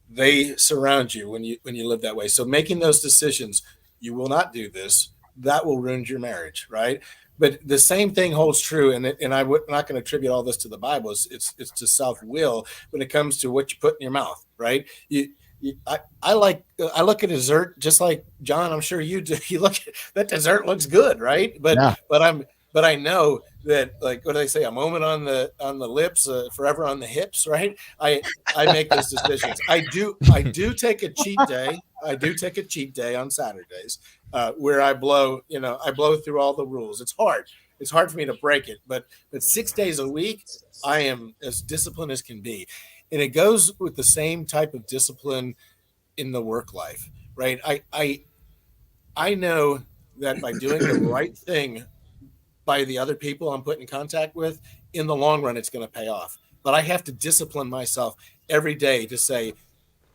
they surround you when you live that way. So making those decisions, you will not do this, that will ruin your marriage, right? But the same thing holds true, and I'm not going to attribute all this to the Bible. It's to self-will when it comes to what you put in your mouth, right? I look at dessert just like Jon. I'm sure you do. You look at that dessert looks good, right? But I know that, like, what do they say? A moment on the lips, forever on the hips, right? I make those decisions. I do take a cheat day. I do take a cheat day on Saturdays where I blow through all the rules. It's hard. It's hard for me to break it, but 6 days a week, I am as disciplined as can be. And it goes with the same type of discipline in the work life, right? I know that by doing the right thing by the other people I'm put in contact with, in the long run, it's going to pay off. But I have to discipline myself every day to say,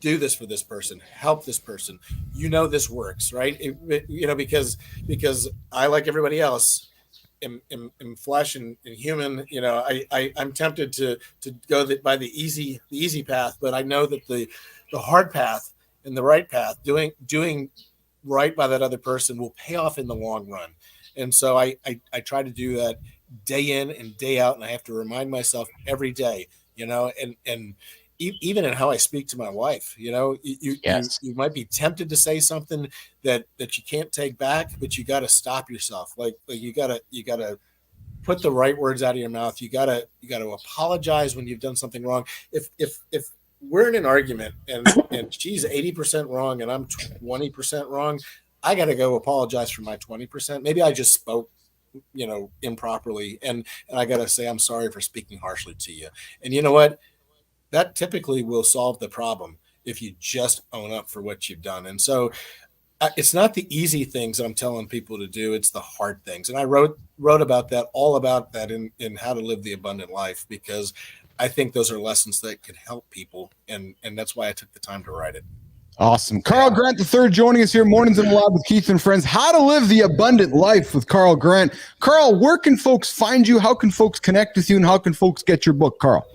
do this for this person, help this person. This works, right? Because I, like everybody else, am flesh and doing I'm tempted to go by the easy path, but I know that the hard path and the right path, doing right by that other person, will pay off in the long run. And so I try to do that day in and day out, and I have to remind myself every day, and even in how I speak to my wife, you might be tempted to say something that you can't take back, but you got to stop yourself. Like you got to put the right words out of your mouth. You got to apologize when you've done something wrong. If we're in an argument and she's 80% wrong and I'm 20% wrong, I got to go apologize for my 20%. Maybe I just spoke improperly. And I got to say, I'm sorry for speaking harshly to you. And you know what? That typically will solve the problem if you just own up for what you've done. And so it's not the easy things I'm telling people to do. It's the hard things. And I wrote about that, all about that in How to Live the Abundant Life, because I think those are lessons that could help people. And that's why I took the time to write it. Awesome. Carl Grant III joining us here, Mornings in the Lab with Keith and Friends. How to Live the Abundant Life with Carl Grant. Carl, where can folks find you? How can folks connect with you? And how can folks get your book, Carl?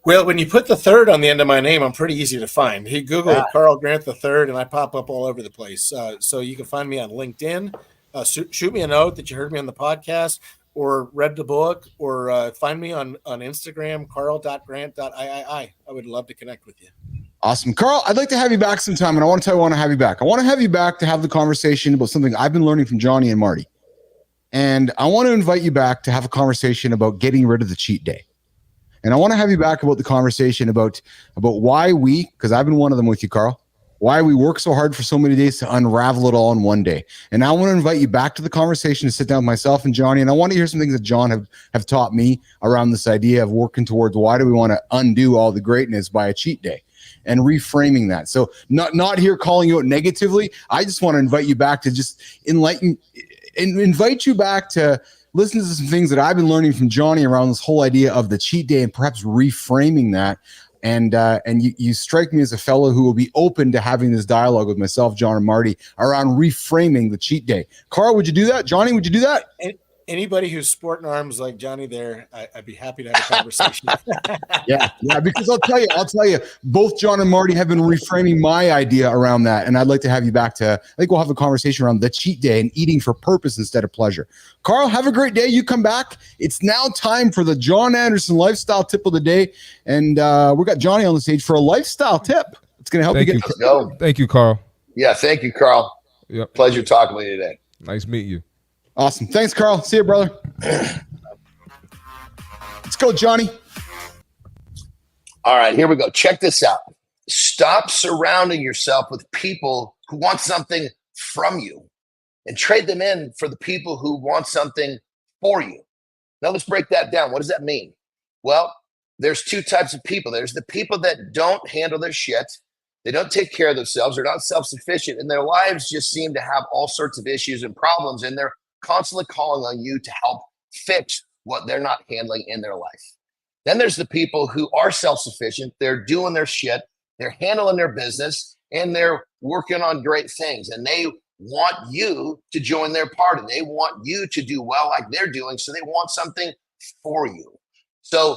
Well, when you put the third on the end of my name, I'm pretty easy to find. He Google Carl Grant III, and I pop up all over the place. So you can find me on LinkedIn. Shoot me a note that you heard me on the podcast, or read the book, or find me on Instagram, carl.grant.iii. I would love to connect with you. Awesome. Carl, I'd like to have you back sometime, and I want to tell you I want to have you back. I want to have you back to have the conversation about something I've been learning from Johnny and Marty. And I want to invite you back to have a conversation about getting rid of the cheat day. And I want to have you back about the conversation about why we, because I've been one of them with you, Carl, why we work so hard for so many days to unravel it all in one day. And I want to invite you back to the conversation to sit down with myself and Johnny. And I want to hear some things that John have taught me around this idea of working towards why do we want to undo all the greatness by a cheat day and reframing that. So not here calling you out negatively. I just want to invite you back to just invite you back to listen to some things that I've been learning from Johnny around this whole idea of the cheat day and perhaps reframing that. And you strike me as a fellow who will be open to having this dialogue with myself, John, and Marty around reframing the cheat day. Carl, would you do that? Johnny, would you do that? Anybody who's sporting arms like Johnny there, I'd be happy to have a conversation. Yeah, because I'll tell you, both John and Marty have been reframing my idea around that. And I'd like to have you back I think we'll have a conversation around the cheat day and eating for purpose instead of pleasure. Carl, have a great day. You come back. It's now time for the Jon Andersen lifestyle tip of the day. And we got Johnny on the stage for a lifestyle tip. It's going to help you get. Thank you, Carl. Yeah, thank you, Carl. Yep. Pleasure talking with you today. Nice meeting you. Awesome. Thanks, Carl. See you, brother. Let's go, Johnny. All right, here we go. Check this out. Stop surrounding yourself with people who want something from you and trade them in for the people who want something for you. Now, let's break that down. What does that mean? Well, there's two types of people. There's the people that don't handle their shit. They don't take care of themselves. They're not self-sufficient, and their lives just seem to have all sorts of issues and problems, and they're constantly calling on you to help fix what they're not handling in their life. Then there's the people who are self-sufficient. They're doing their shit. They're handling their business, and they're working on great things. And they want you to join their party. They want you to do well like they're doing. So they want something for you. So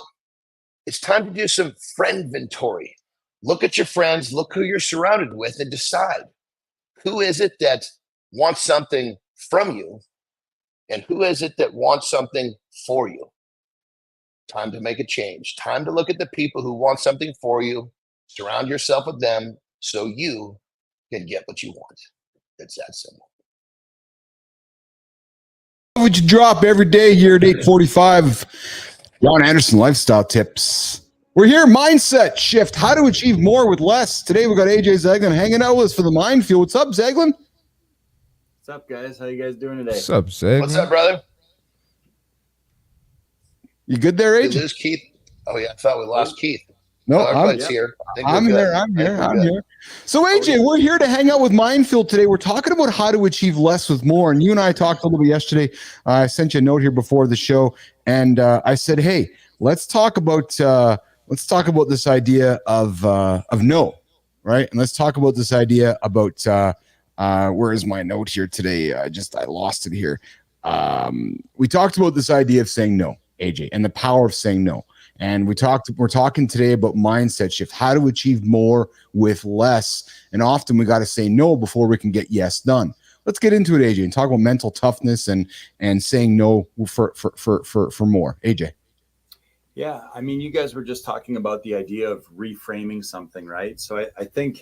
it's time to do some friend inventory. Look at your friends, look who you're surrounded with, and decide who is it that wants something from you and who is it that wants something for you. Time to make a change. Time to look at the people who want something for you, surround yourself with them so you can get what you want. It's that simple. Would you drop every day here at 8:45? Jon Andersen lifestyle tips. We're here, mindset shift. How to achieve more with less. Today we got AJ Zeglin hanging out with us for the Minefield. What's up, Zeglin? What's up, guys? How you guys doing today? What's up, Zeglin? What's up, brother? You good there, AJ? Did we lose Keith? Oh yeah, I thought we lost Keith. No, everybody's here. I'm here. So AJ, we're here to hang out with Minefield today. We're talking about how to achieve less with more. And you and I talked a little bit yesterday. I sent you a note here before the show, and I said, hey, let's talk about this idea of no, right? And let's talk about this idea about where is my note here today? I lost it here. We talked about this idea of saying no, AJ, and the power of saying no. And we're talking today about mindset shift, how to achieve more with less. And often we got to say no before we can get yes done. Let's get into it, AJ, and talk about mental toughness and saying no for more. AJ. Yeah, I mean, you guys were just talking about the idea of reframing something, right? So I think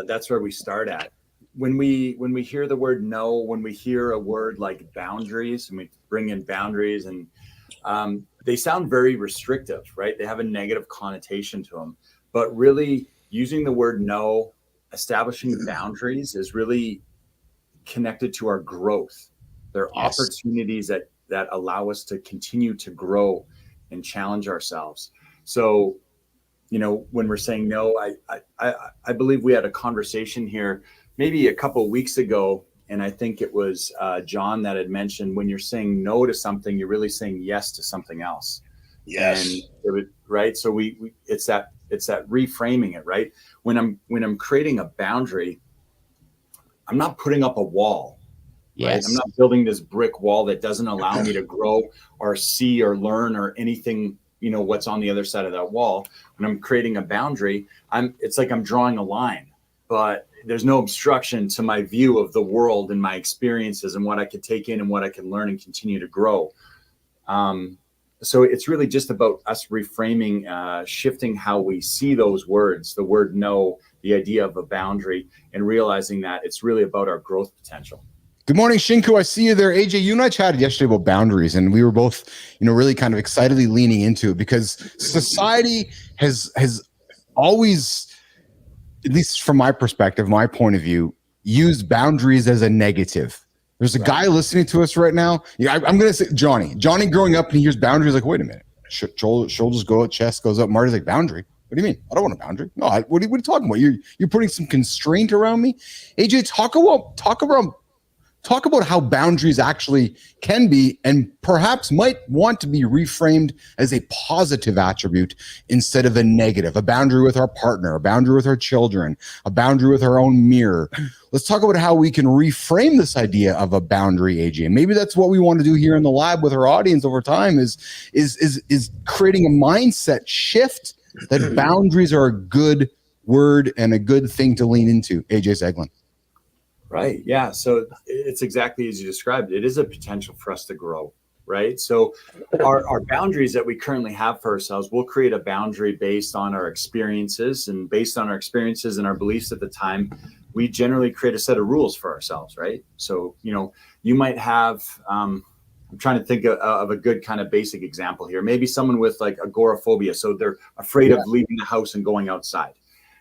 that's where we start at. When we hear the word no, when we hear a word like boundaries, and we bring in boundaries, and they sound very restrictive, right? They have a negative connotation to them. But really, using the word no, establishing boundaries is really connected to our growth. They're opportunities that allow us to continue to grow and challenge ourselves. So, when we're saying no, I believe we had a conversation here maybe a couple of weeks ago, and I think it was Jon that had mentioned, when you're saying no to something, you're really saying yes to something else. Yes. And right. So it's that reframing it, right? When I'm creating a boundary, I'm not putting up a wall. Yes. Right? I'm not building this brick wall that doesn't allow me to grow or see or learn or anything, what's on the other side of that wall. When I'm creating a boundary, it's like I'm drawing a line, but there's no obstruction to my view of the world and my experiences and what I could take in and what I can learn and continue to grow. So it's really just about us reframing, shifting how we see those words, the word no, the idea of a boundary, and realizing that it's really about our growth potential. Good morning, Shinku. I see you there. AJ, you and I chatted yesterday about boundaries, and we were both, really kind of excitedly leaning into it, because society has always, at least from my perspective, my point of view, used boundaries as a negative. There's a guy listening to us right now. Yeah, I'm going to say Johnny growing up, and he hears boundaries like, wait a minute, shoulders go up, chest goes up. Marty's like, boundary? What do you mean? I don't want a boundary. No, what are you talking about? You're putting some constraint around me. AJ, talk about how boundaries actually can be, and perhaps might want to be reframed as a positive attribute instead of a negative. A boundary with our partner, a boundary with our children, a boundary with our own mirror. Let's talk about how we can reframe this idea of a boundary, AJ. And maybe that's what we want to do here in the lab with our audience over time, is creating a mindset shift that boundaries are a good word and a good thing to lean into. AJ Zeglin. Right. Yeah. So it's exactly as you described. It is a potential for us to grow. Right. So our boundaries that we currently have for ourselves, we'll create a boundary based on our experiences, and based on our experiences and our beliefs at the time, we generally create a set of rules for ourselves. Right. So, you might have, I'm trying to think of a good kind of basic example here. Maybe someone with like agoraphobia. So they're afraid of leaving the house and going outside.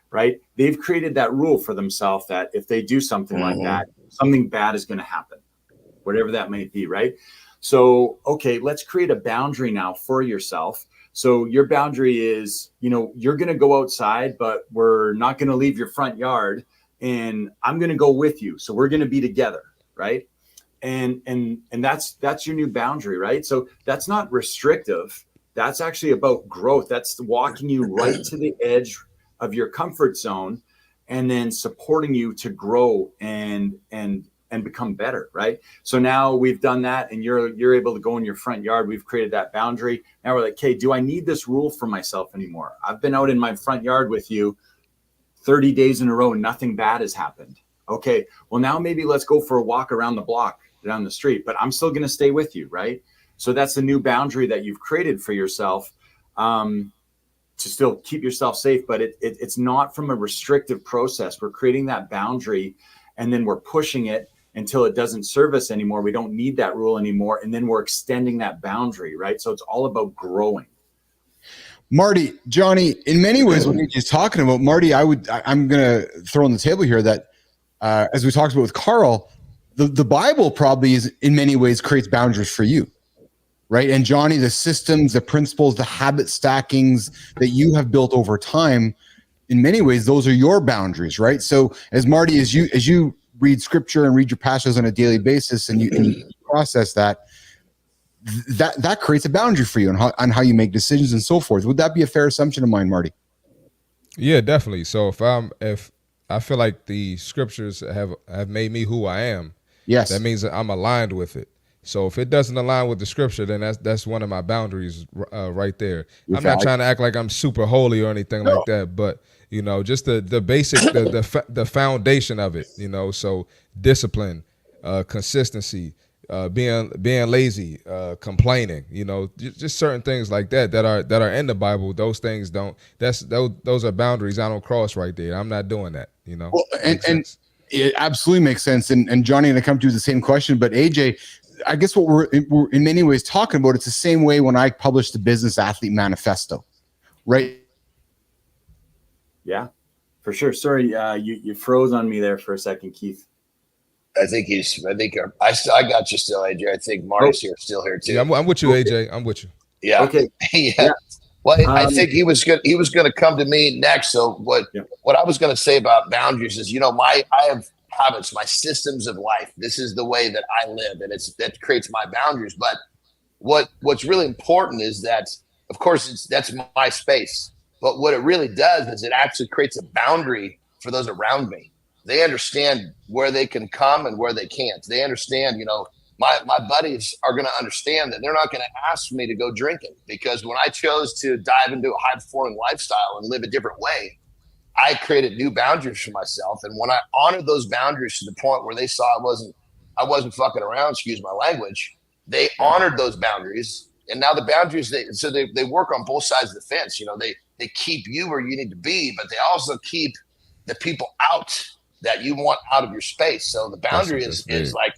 Right. They've created that rule for themselves that if they do something like that, something bad is going to happen, whatever that may be. Right. So, okay, let's create a boundary now for yourself. So your boundary is, you're going to go outside, but we're not going to leave your front yard, and I'm going to go with you. So we're going to be together. Right. And that's your new boundary. Right. So that's not restrictive. That's actually about growth. That's walking you right to the edge of your comfort zone, and then supporting you to grow and become better. Right. So now we've done that, and you're able to go in your front yard. We've created that boundary. Now we're like, okay, do I need this rule for myself anymore? I've been out in my front yard with you 30 days in a row and nothing bad has happened. Okay. Well, now maybe let's go for a walk around the block down the street, but I'm still going to stay with you. Right. So that's the new boundary that you've created for yourself. To still keep yourself safe, but it's not from a restrictive process. We're creating that boundary, and then we're pushing it until it doesn't serve us anymore. We don't need that rule anymore. And then we're extending that boundary, right? So it's all about growing. Marty, Johnny, in many ways, what he's talking about, Marty, I'm going to throw on the table here that, as we talked about with Carl, the Bible probably is in many ways creates boundaries for you. Right. And Johnny, the systems, the principles, the habit stackings that you have built over time, in many ways, those are your boundaries. Right. So as Marty, as you read scripture and read your passages on a daily basis, and you process that creates a boundary for you on how you make decisions and so forth. Would that be a fair assumption of mine, Marty? Yeah, definitely. So if I feel like the scriptures have made me who I am, yes, that means that I'm aligned with it. So if it doesn't align with the scripture, then that's one of my boundaries right there. I'm not trying to act like I'm super holy or anything like that, but just the basic, the foundation of it. So discipline, consistency, being lazy, complaining. Just certain things like that are in the Bible. Those things don't. Those are boundaries I don't cross right there. I'm not doing that. Well, and it absolutely makes sense. And Johnny, and I come to you with the same question, but AJ, I guess what we're in many ways talking about, it's the same way when I published the Business Athlete Manifesto, right? Yeah, for sure. Sorry, you froze on me there for a second, Keith. I think I got you still, AJ. I think Marty's still here too. Yeah, I'm with you, AJ. I'm with you. Yeah. Okay. Yeah. Well, I think he was going to come to me next. So what I was going to say about boundaries is, I have habits, my systems of life. This is the way that I live, and that creates my boundaries. But what's really important is that, of course, that's my space. But what it really does is it actually creates a boundary for those around me. They understand where they can come and where they can't. They understand, my buddies are going to understand that they're not going to ask me to go drinking, because when I chose to dive into a high performing lifestyle and live a different way, I created new boundaries for myself. And when I honored those boundaries to the point where they saw I wasn't fucking around, excuse my language, they honored those boundaries. And now the boundaries, they work on both sides of the fence. They keep you where you need to be, but they also keep the people out that you want out of your space. So the boundary is like,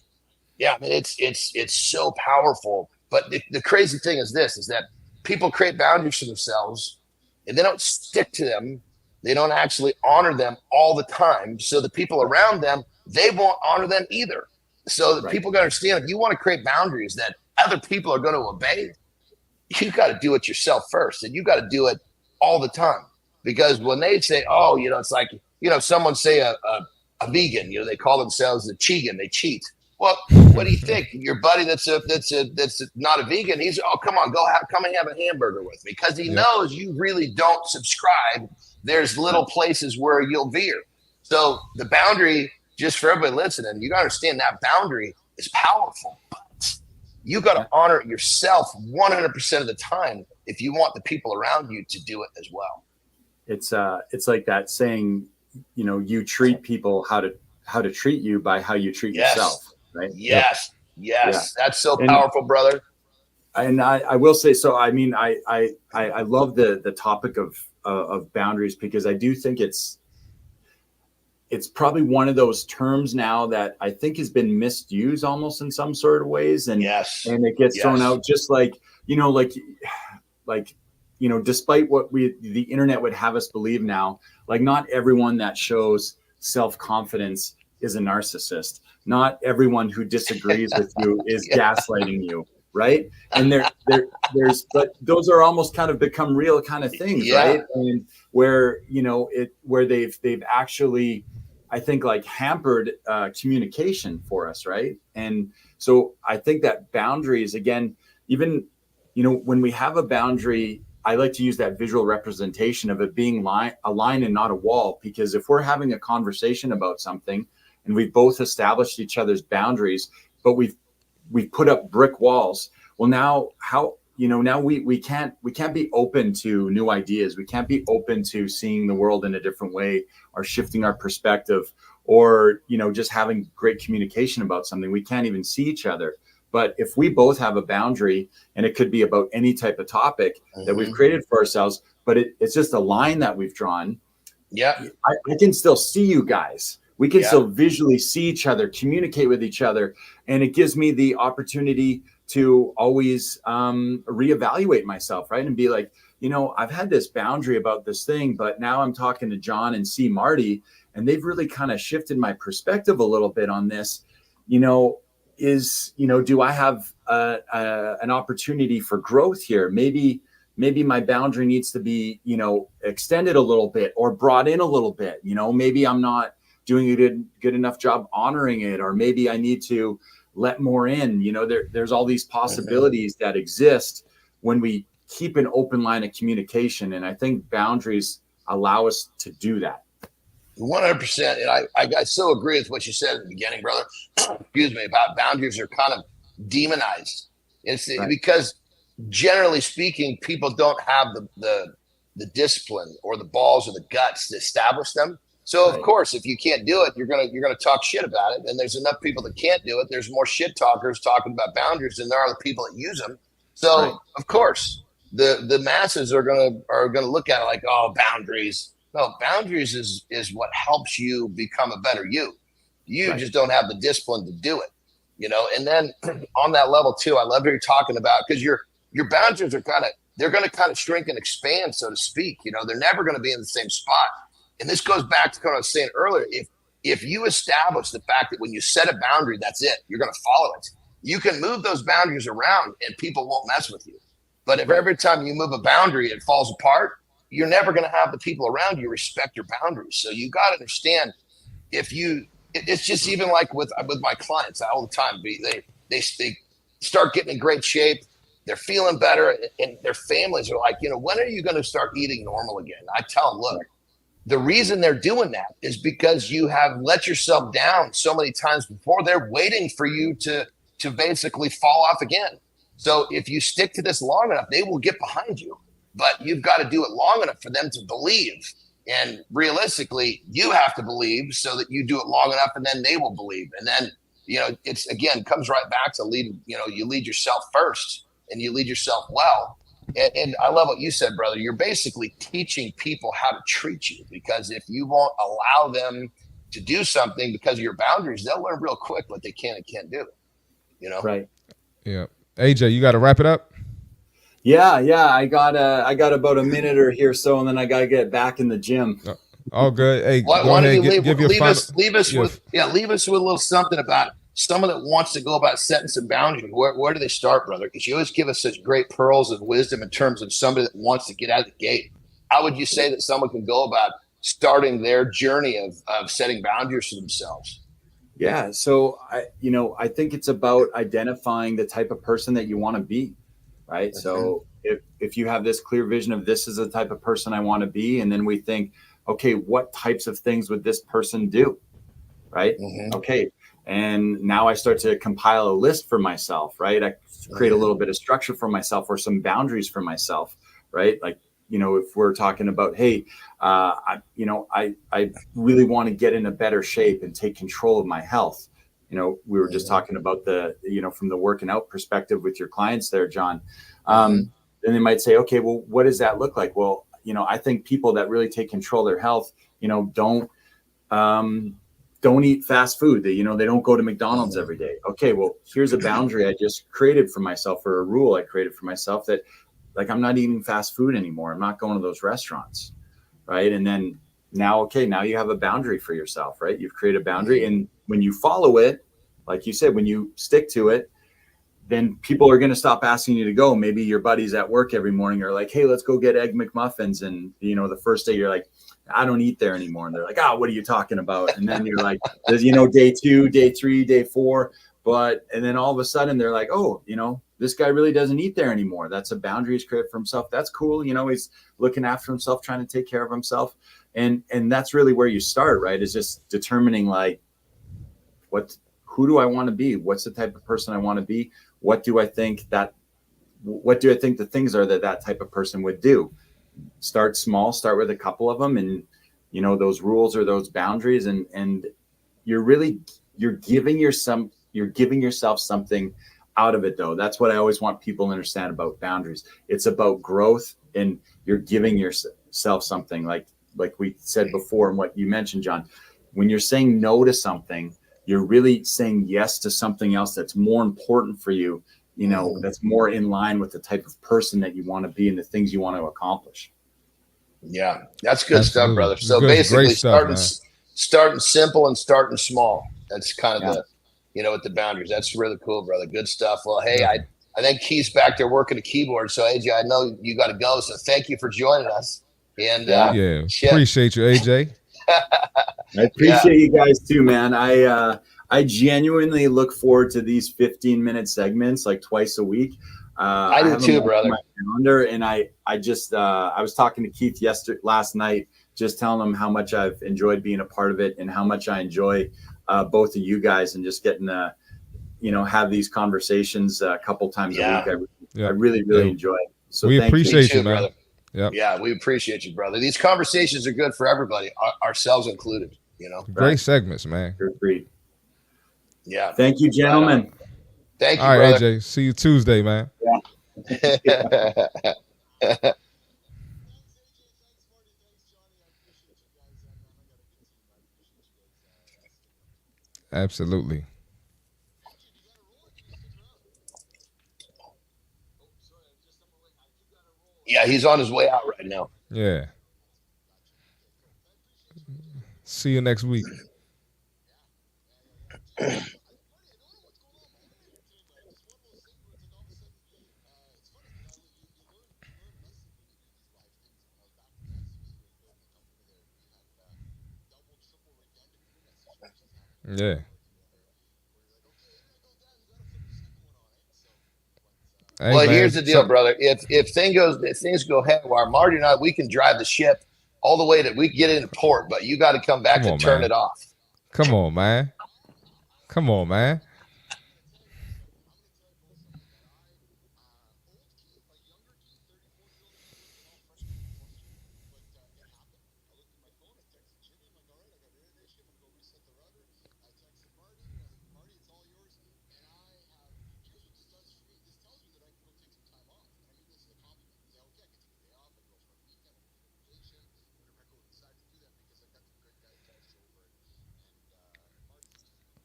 it's so powerful. But the crazy thing is that people create boundaries for themselves and they don't stick to them. They don't actually honor them all the time. So the people around them, they won't honor them either. So that people got to understand, if you want to create boundaries that other people are going to obey, you got to do it yourself first, and you got to do it all the time. Because when they say, it's like, someone say a vegan, they call themselves a chegan, they cheat. Well, what do you think? Your buddy that's not a vegan, he's, come on, come and have a hamburger with me, because he knows you really don't subscribe. There's little places where you'll veer. So the boundary, just for everybody listening, you got to understand that boundary is powerful, but you got to honor it yourself 100% of the time if you want the people around you to do it as well. It's like that saying, you treat people how to treat you by how you treat yourself, right? Yes. That's so powerful, brother. And I will say, so I mean, I love the topic of boundaries, because I do think it's probably one of those terms now that I think has been misused almost in some sort of ways, and it gets thrown out, just like despite what the internet would have us believe now, like not everyone that shows self-confidence is a narcissist. Not everyone who disagrees with you is gaslighting you, right? And there's, but those are almost kind of become real kind of things, right? And where they've actually, I think, like hampered communication for us, right? And so I think that boundaries, again, even when we have a boundary, I like to use that visual representation of it being a line and not a wall, because if we're having a conversation about something and we've both established each other's boundaries, but we've put up brick walls, well, now we can't be open to new ideas. We can't be open to seeing the world in a different way, or shifting our perspective, or just having great communication about something. We can't even see each other. But if we both have a boundary, and it could be about any type of topic that we've created for ourselves, but it's just a line that we've drawn. Yeah, I can still see you guys. We can still visually see each other, communicate with each other. And it gives me the opportunity to always reevaluate myself, right? And be like, I've had this boundary about this thing, but now I'm talking to Jon and Marty, and they've really kind of shifted my perspective a little bit on this. Do I have an opportunity for growth here? Maybe my boundary needs to be, extended a little bit or brought in a little bit. Maybe I'm not doing a good enough job honoring it, or maybe I need to let more in. There's all these possibilities that exist when we keep an open line of communication. And I think boundaries allow us to do that. 100%. And I so agree with what you said at the beginning, brother. Excuse me, about boundaries are kind of demonized. It's because generally speaking, people don't have the discipline or the balls or the guts to establish them. So of course, if you can't do it, you're gonna talk shit about it. And there's enough people that can't do it. There's more shit talkers talking about boundaries than there are the people that use them. So of course, the masses are gonna look at it like, oh, boundaries. No, boundaries is what helps you become a better you. You just don't have the discipline to do it, And then on that level too, I love what you're talking about, because your boundaries are they're going to kind of shrink and expand, so to speak. They're never going to be in the same spot. And this goes back to what I was saying earlier. if you establish the fact that when you set a boundary, that's it, you're going to follow it. You can move those boundaries around and people won't mess with you. But if every time you move a boundary, it falls apart, you're never going to have the people around you respect your boundaries. So you got to understand, it's just even like with my clients all the time. They start getting in great shape. They're feeling better, and their families are like, when are you going to start eating normal again? I tell them, look, the reason they're doing that is because you have let yourself down so many times before. They're waiting for you to basically fall off again. So if you stick to this long enough, they will get behind you. But you've got to do it long enough for them to believe. And realistically, you have to believe so that you do it long enough, and then they will believe. And then, it's again comes right back to leading. You lead yourself first, and you lead yourself well. And I love what you said, brother. You're basically teaching people how to treat you, because if you won't allow them to do something because of your boundaries, they'll learn real quick what they can and can't do. Right. Yeah. AJ, you got to wrap it up. Yeah. I got about a minute or here so, and then I got to get back in the gym. All good. Hey, why go ahead. don't you Give your leave final, us with a little something about someone that wants to go about setting some boundaries. Where do they start, brother? Because you always give us such great pearls of wisdom in terms of somebody that wants to get out of the gate. How would you say that someone can go about starting their journey of setting boundaries for themselves? Yeah. So I think it's about identifying the type of person that you want to be, right? Mm-hmm. So if you have this clear vision of this is the type of person I want to be, and then we think, okay, what types of things would this person do? Right. Mm-hmm. Okay. And now I start to compile a list for myself, right? I create a little bit of structure for myself or some boundaries for myself, right? Like, if we're talking about, hey, I really want to get in a better shape and take control of my health. We were just talking about from the working out perspective with your clients there, John. Then they might say, okay, well, what does that look like? Well, I think people that really take control of their health, don't eat fast food. They don't go to McDonald's every day. Okay, well, here's a boundary I just created for myself, or a rule I created for myself, that like, I'm not eating fast food anymore. I'm not going to those restaurants. Right. And then now you have a boundary for yourself, right? You've created a boundary. And when you follow it, like you said, when you stick to it, then people are going to stop asking you to go. Maybe your buddies at work every morning are like, hey, let's go get Egg McMuffins. And, the first day you're like, I don't eat there anymore. And they're like, what are you talking about? And then you're like, day 2, day 3, day 4. And then all of a sudden they're like, this guy really doesn't eat there anymore. That's a boundary he's created for himself. That's cool. He's looking after himself, trying to take care of himself. And that's really where you start, right? Is just determining like, who do I want to be? What's the type of person I want to be? What do I think the things are that type of person would do? Start small, start with a couple of them, and those rules or those boundaries, and you're giving yourself something out of it, though. That's what I always want people to understand about boundaries. It's about growth, and you're giving yourself something, like we said before, and what you mentioned, John. When you're saying no to something, you're really saying yes to something else that's more important for you, that's more in line with the type of person that you want to be and the things you want to accomplish. Yeah, that's good stuff, brother. So basically starting simple and starting small. That's kind of with the boundaries. That's really cool, brother. Good stuff. Well, hey, I think Keith's back there working the keyboard. So AJ, I know you got to go. So thank you for joining us. And appreciate you, AJ. I appreciate you guys too, man. I genuinely look forward to these 15-minute segments like twice a week. I do too, brother. My calendar, and I was talking to Keith last night, just telling him how much I've enjoyed being a part of it and how much I enjoy both of you guys, and just getting to have these conversations a couple times a week. I really enjoy it. So we appreciate you, man. Brother. Yep. Yeah, we appreciate you, brother. These conversations are good for everybody, ourselves included. Great segments, man. Agreed. Yeah. Thank you, gentlemen. Thank you, all right, brother. AJ. See you Tuesday, man. Yeah. Absolutely. Yeah, he's on his way out right now. Yeah. See you next week. Yeah. Hey Well, man. here's the deal, brother. If things go haywire, Marty and I, we can drive the ship all the way that we can get into port, but you got to come back Come and on, turn man. it off. Come on, man. Come on, man.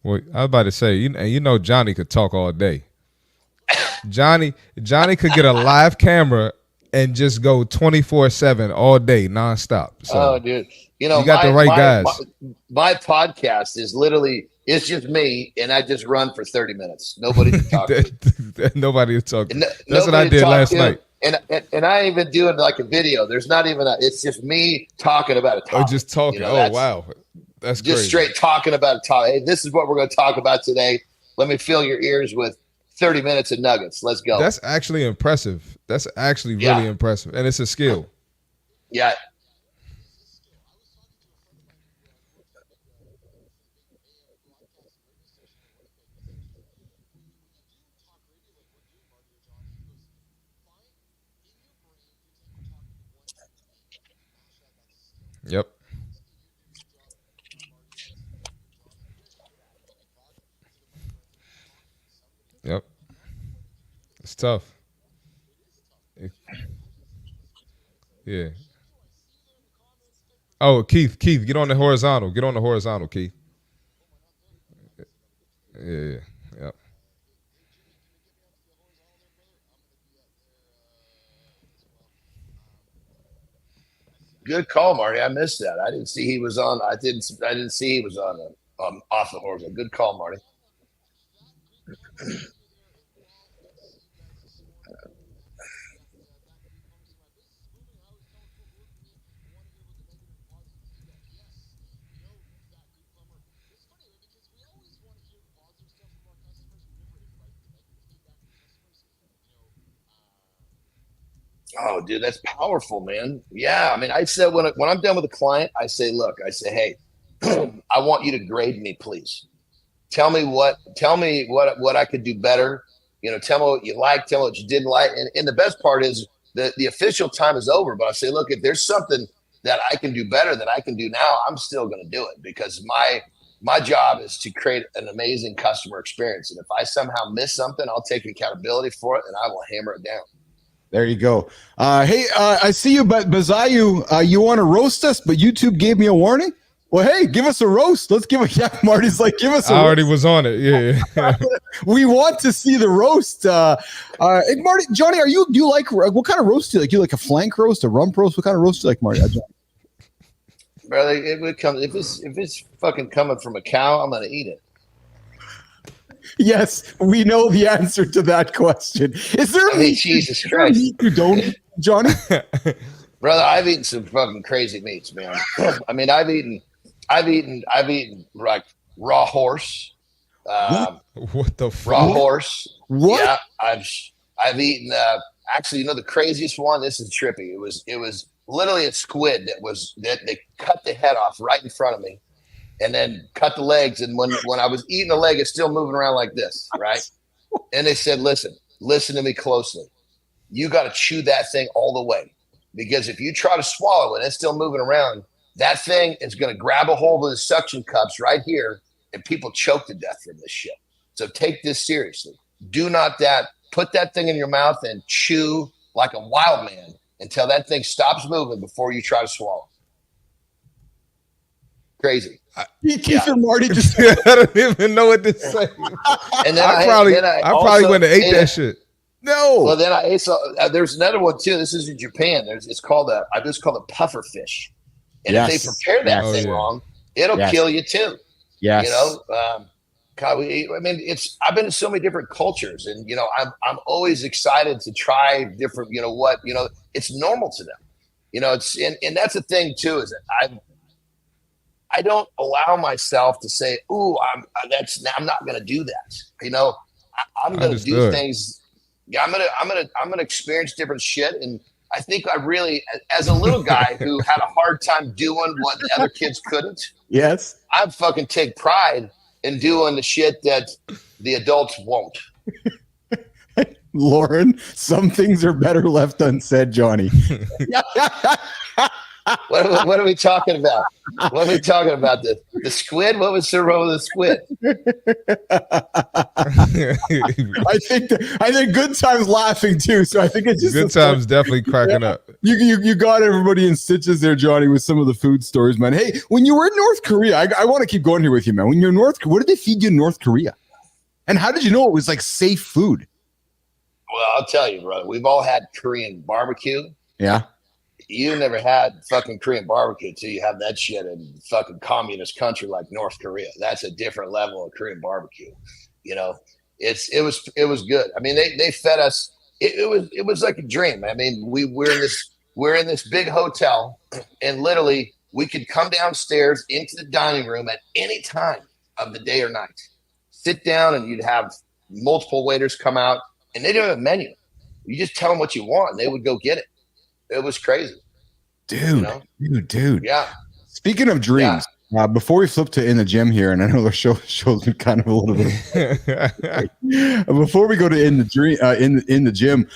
Well, I was about to say, you know, Johnny could talk all day. Johnny could get a live camera and just go 24/7 all day, nonstop. So, Dude, you know, got the right guys. My podcast is literally it's just me, and I just run for 30 minutes. Nobody to talk to. Nobody to talk to. No, That's what I did last night. And I ain't even doing like a video. There's not even it's just me talking about a topic. Oh, just talking. Wow. That's just crazy. Straight talking about a topic. Hey, this is what we're going to talk about today. Let me fill your ears with 30 minutes of nuggets. Let's go. That's actually impressive. That's actually really impressive. And it's a skill. Yeah. Yep. Yep. It's tough. Yeah. Oh, Keith, get on the horizontal. Get on the horizontal, Keith. Yeah. Yep. Good call, Marty. I missed that. I didn't see he was on. I didn't see he was on off the horizontal. Good call, Marty. Oh, dude, that's powerful, man. Yeah, I mean, I said when I'm done with a client, I say, look, I say, hey, I want you to grade me, please. Tell me what I could do better. You know, tell me what you like, tell me what you didn't like. And the best part is the official time is over. But I say, look, if there's something that I can do better than I can do now, I'm still going to do it because my job is to create an amazing customer experience. And if I somehow miss something, I'll take accountability for it and I will hammer it down. There you go. Hey, I see you, but Bazayu, you want to roast us, but YouTube gave me a warning. Well, hey, give us a roast. Let's give a Marty's like, give us a roast. I already was on it. Yeah. We want to see the roast. Hey, Marty, Johnny, do you like, what kind of roast do you like? You like a flank roast, a rump roast? What kind of roast do you like, Marty? Brother, it would come if it's fucking coming from a cow, I'm gonna eat it. Yes, we know the answer to that question. Is there meat? Jesus Christ. Meat you don't eat, Johnny? Brother, I've eaten some fucking crazy meats, man. I mean, I've eaten like raw horse. What the fuck? Raw horse. What? Yeah, I've eaten actually, you know, the craziest one, this is trippy. It was literally a squid that they cut the head off right in front of me. And then cut the legs. And when I was eating the leg, it's still moving around like this, right? And they said, listen to me closely. You got to chew that thing all the way. Because if you try to swallow it and it's still moving around, that thing is going to grab a hold of the suction cups right here, and people choke to death from this shit. So take this seriously. Do not put that thing in your mouth and chew like a wild man until that thing stops moving before you try to swallow. Crazy. Keith and Marty just I don't even know what to say. And then I probably went and ate that shit. no. Well, then I ate. There's another one too. This is in Japan. It's called a puffer fish. And if they prepare that thing wrong, it'll kill you too. Yes. You know, God, I've been to so many different cultures, and I'm always excited to try different, it's normal to them. It's and that's the thing too, is that I don't allow myself to say, "Ooh, I'm not going to do that." I'm going to do things. Yeah, I'm gonna experience different shit, and I think I really, as a little guy who had a hard time doing what the other kids couldn't. Yes, I fucking take pride in doing the shit that the adults won't. Lauren, some things are better left unsaid, Johnny. What are we talking about? What are we talking about? The squid? What was so wrong with the squid? I think Good Time's laughing too. So I think it's just Good Time's definitely cracking up. You got everybody in stitches there, Johnny, with some of the food stories, man. Hey, when you were in North Korea, I want to keep going here with you, man. When you're in what did they feed you in North Korea? And how did you know it was like safe food? Well, I'll tell you, brother. We've all had Korean barbecue. Yeah. You never had fucking Korean barbecue until you have that shit in fucking communist country like North Korea. That's a different level of Korean barbecue. It was good. I mean, they fed us. It was like a dream. I mean, we're in this big hotel, and literally we could come downstairs into the dining room at any time of the day or night, sit down, and you'd have multiple waiters come out, and they didn't have a menu. You just tell them what you want, and they would go get it. It was crazy. Dude. Yeah. Speaking of dreams, before we flip to In the Gym here, and I know the show's been kind of a little bit before we go to In the Gym,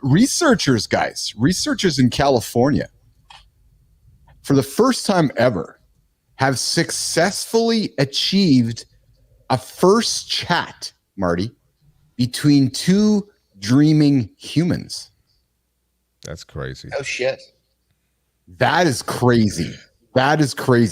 researchers in California, for the first time ever, have successfully achieved a first chat, Marty, between two dreaming humans. That's crazy. Oh shit. That is crazy.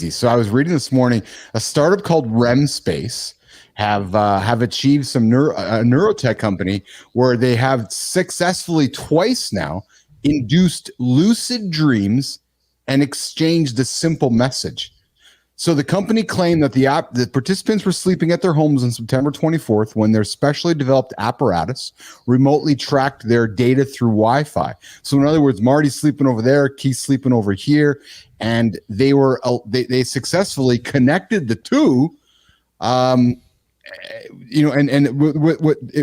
So I was reading this morning, a startup called REM Space have achieved some neurotech company where they have successfully twice now induced lucid dreams and exchanged a simple message. So the company claimed that the participants were sleeping at their homes on September 24th when their specially developed apparatus remotely tracked their data through Wi-Fi. So in other words, Marty's sleeping over there, Keith's sleeping over here, and they successfully connected the two. And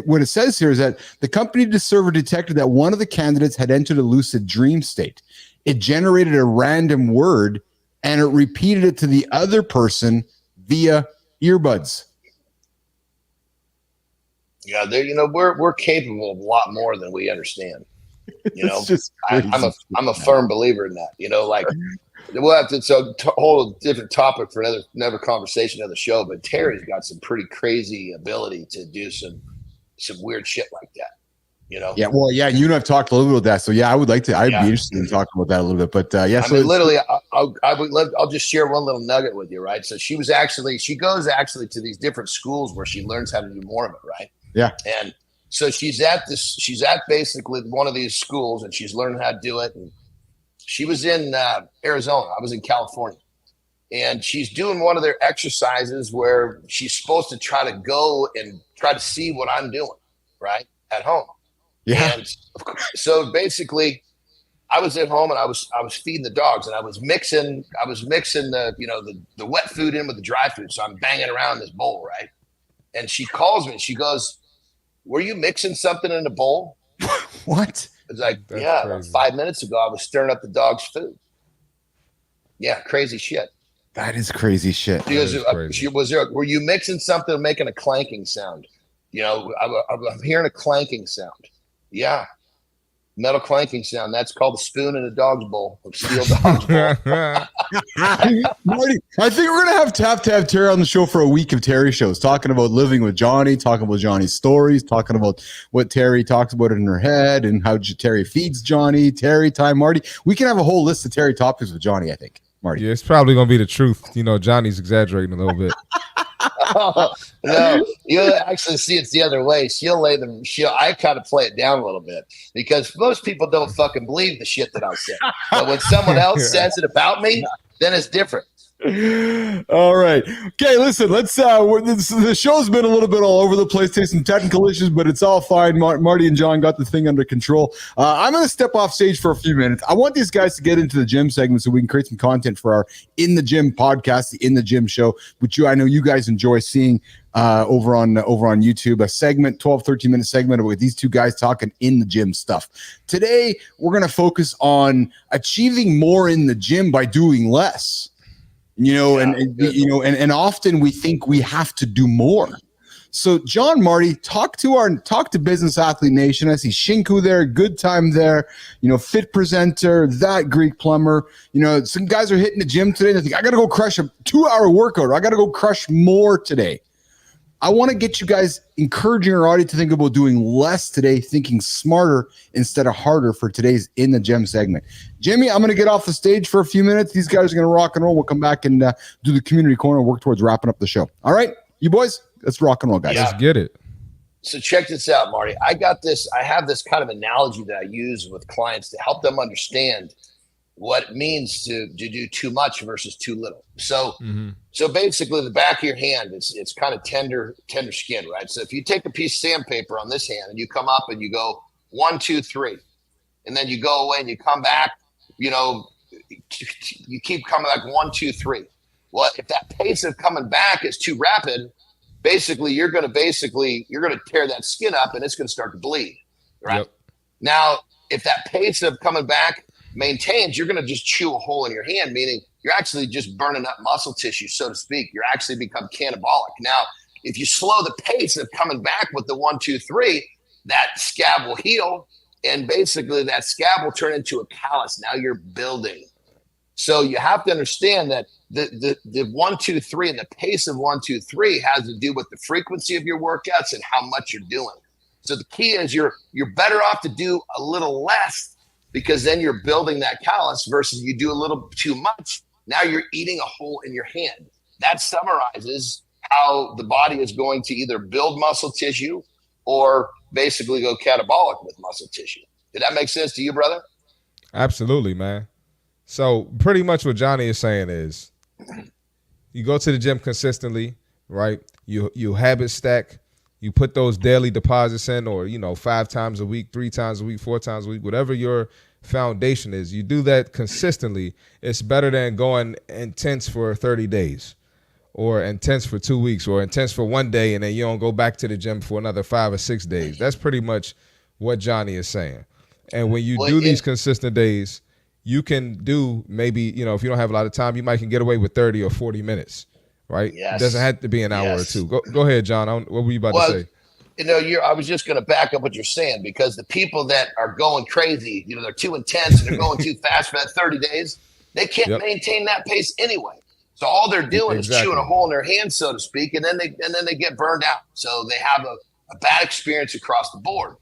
what it says here is that the company server detected that one of the candidates had entered a lucid dream state. It generated a random word, and it repeated it to the other person via earbuds. Yeah, we're capable of a lot more than we understand. I'm a firm believer in that. Like we'll have to hold a different topic for another conversation, another show. But Terry's got some pretty crazy ability to do some weird shit like that. Yeah, well, yeah, you and I've talked a little bit about that. So yeah, I'd be interested in talking about that a little bit. But literally, I'll just share one little nugget with you, right? So she goes actually to these different schools where she learns how to do more of it, right? Yeah. And so she's at basically one of these schools, and she's learning how to do it. And she was in Arizona. I was in California. And she's doing one of their exercises where she's supposed to try to go and try to see what I'm doing, right, at home. Yeah. And so basically, I was at home and I was feeding the dogs, and I was mixing the wet food in with the dry food. So I'm banging around this bowl, right? And she calls me and she goes, "Were you mixing something in the bowl?" What? It's like, That's yeah, crazy. 5 minutes ago I was stirring up the dog's food. Yeah, crazy shit. That is crazy shit. She goes, were you mixing something making a clanking sound? I'm hearing a clanking sound. Yeah. Metal clanking sound. That's called the spoon in a dog's bowl. Steel dog's bowl. Marty, I think we're gonna have to have Terry on the show for a week of Terry shows, talking about living with Johnny, talking about Johnny's stories, talking about what Terry talks about in her head and how Terry feeds Johnny. Terry time, Marty. We can have a whole list of Terry topics with Johnny, I think. Marty. Yeah, it's probably gonna be the truth. Johnny's exaggerating a little bit. Oh, no, you'll actually see it's the other way. I kind of play it down a little bit because most people don't fucking believe the shit that I'll say. But when someone else says it about me, then it's different. All right. Okay, listen, let's the show's been a little bit all over the place, take some technical issues, but it's all fine. Marty and John got the thing under control. I'm going to step off stage for a few minutes. I want these guys to get into the gym segment so we can create some content for our In the Gym podcast, the In the Gym show, which I know you guys enjoy seeing over on YouTube, a segment, 13 minute segment with these two guys talking in the gym stuff. Today, we're going to focus on achieving more in the gym by doing less. And often we think we have to do more. So, John, Marty, talk to Business Athlete Nation. I see Shinku there, Good Time there, Fit Presenter, that Greek plumber. Some guys are hitting the gym today. They think, I got to go crush a 2-hour workout. Or I got to go crush more today. I want to get you guys encouraging our audience to think about doing less today, thinking smarter instead of harder for today's In the Gym segment. Jimmy, I'm going to get off the stage for a few minutes. These guys are going to rock and roll. We'll come back and do the community corner and work towards wrapping up the show. All right, you boys, let's rock and roll, guys. Yeah. Let's get it. So check this out, Marty. I have this kind of analogy that I use with clients to help them understand what it means to do too much versus too little. So, So basically the back of your hand, it's kind of tender skin, right? So if you take a piece of sandpaper on this hand and you come up and you go 1, 2, 3, and then you go away and you come back, you keep coming like 1, 2, 3. Well, if that pace of coming back is too rapid, basically you're going to tear that skin up and it's going to start to bleed, right? Yep. Now, if that pace of coming back maintains, you're going to just chew a hole in your hand, meaning you're actually just burning up muscle tissue, so to speak. You're actually become catabolic. Now, if you slow the pace of coming back with the 1, 2, 3, that scab will heal, and basically that scab will turn into a callus. Now you're building. So you have to understand that the 1, 2, 3 and the pace of 1, 2, 3 has to do with the frequency of your workouts and how much you're doing. So the key is you're better off to do a little less, because then you're building that callus, versus you do a little too much. Now you're eating a hole in your hand. That summarizes how the body is going to either build muscle tissue or basically go catabolic with muscle tissue. Did that make sense to you, brother? Absolutely, man. So pretty much what Johnny is saying is you go to the gym consistently, right? You habit stack. You put those daily deposits in, or, 5 times a week, 3 times a week, 4 times a week, whatever your foundation is. You do that consistently. It's better than going intense for 30 days or intense for 2 weeks or intense for 1 day and then you don't go back to the gym for another 5 or 6 days. That's pretty much what Johnny is saying. And when you do these consistent days, you can do maybe, if you don't have a lot of time, you might can get away with 30 or 40 minutes. Right? Yes. It doesn't have to be an hour or two. Go ahead, John. What were you about to say? I was just going to back up what you're saying, because the people that are going crazy, they're too intense and they're going too fast for that 30 days. They can't maintain that pace anyway. So all they're doing is chewing a hole in their hand, so to speak, and then they get burned out. So they have a bad experience across the board.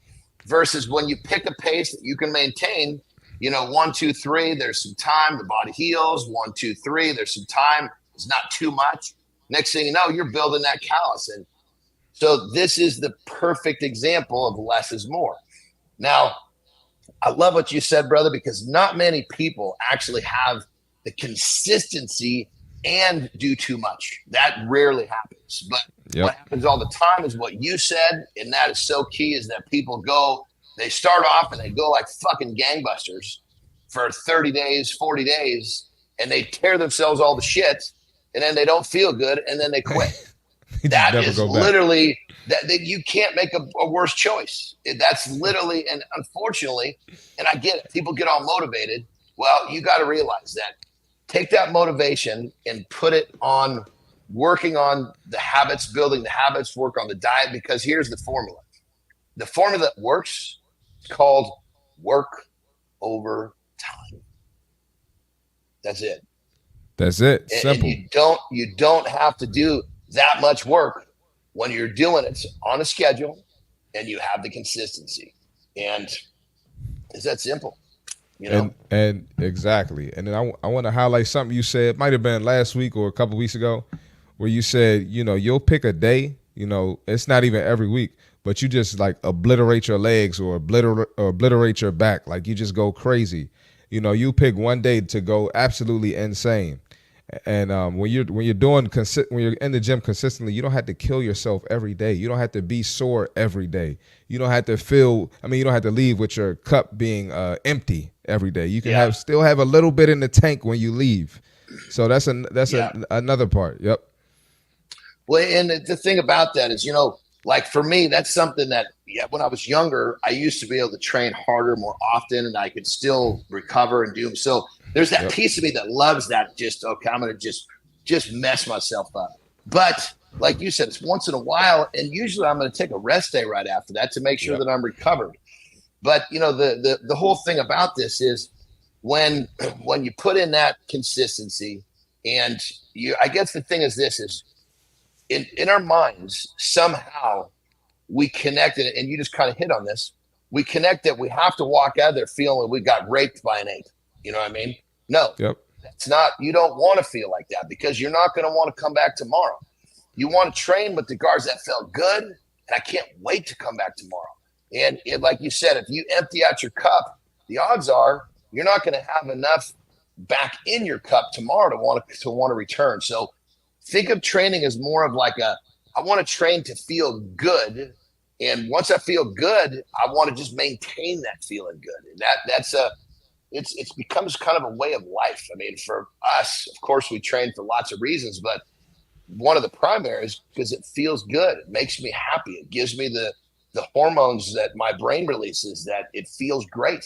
Versus when you pick a pace that you can maintain, 1, 2, 3, there's some time, the body heals. 1, 2, 3, there's some time. It's not too much. Next thing you know, you're building that callus. And so this is the perfect example of less is more. Now, I love what you said, brother, because not many people actually have the consistency and do too much. That rarely happens. But what happens all the time is what you said, and that is so key, is that people they start off and they go like fucking gangbusters for 30 days, 40 days, and they tear themselves all the shit. And then they don't feel good, and then they quit. That is literally that you can't make a worse choice. That's literally, and unfortunately, and I get it, people get all motivated. Well, you got to realize that. Take that motivation and put it on working on the habits, building the habits, work on the diet, because here's the formula. The formula that works is called work over time. That's it. That's it. Simple. And you don't have to do that much work when you're doing it on a schedule and you have the consistency. And it's that simple. And exactly. And then I want to highlight something you said. It might have been last week or a couple weeks ago, where you said, you'll pick a day, it's not even every week, but you just like obliterate your legs or obliterate your back. Like you just go crazy. You pick one day to go absolutely insane. And when you're when you're in the gym consistently, you don't have to kill yourself every day. You don't have to be sore every day. You don't have to you don't have to leave with your cup being empty every day. You can still have a little bit in the tank when you leave. So that's another part. Yep. Well, and the thing about that is, like for me, that's something that, when I was younger, I used to be able to train harder more often, and I could still recover and do. So there's that piece of me that loves that. I'm going to just mess myself up. But like you said, it's once in a while, and usually I'm going to take a rest day right after that to make sure that I'm recovered. But the whole thing about this is when you put in that consistency, and I guess the thing is this is in our minds, somehow we connected, and you just kind of hit on this. We connect that we have to walk out of there feeling we got raped by an ape. You know what I mean? No, it's not. You don't want to feel like that because you're not going to want to come back tomorrow. You want to train with the guards that felt good, and I can't wait to come back tomorrow. And like you said, if you empty out your cup, the odds are you're not going to have enough back in your cup tomorrow to want to return. So think of training as more of like I want to train to feel good. And once I feel good, I want to just maintain that feeling good. And it becomes kind of a way of life. I mean, for us, of course, we train for lots of reasons, but one of the primary is because it feels good. It makes me happy. It gives me the hormones that my brain releases, that it feels great.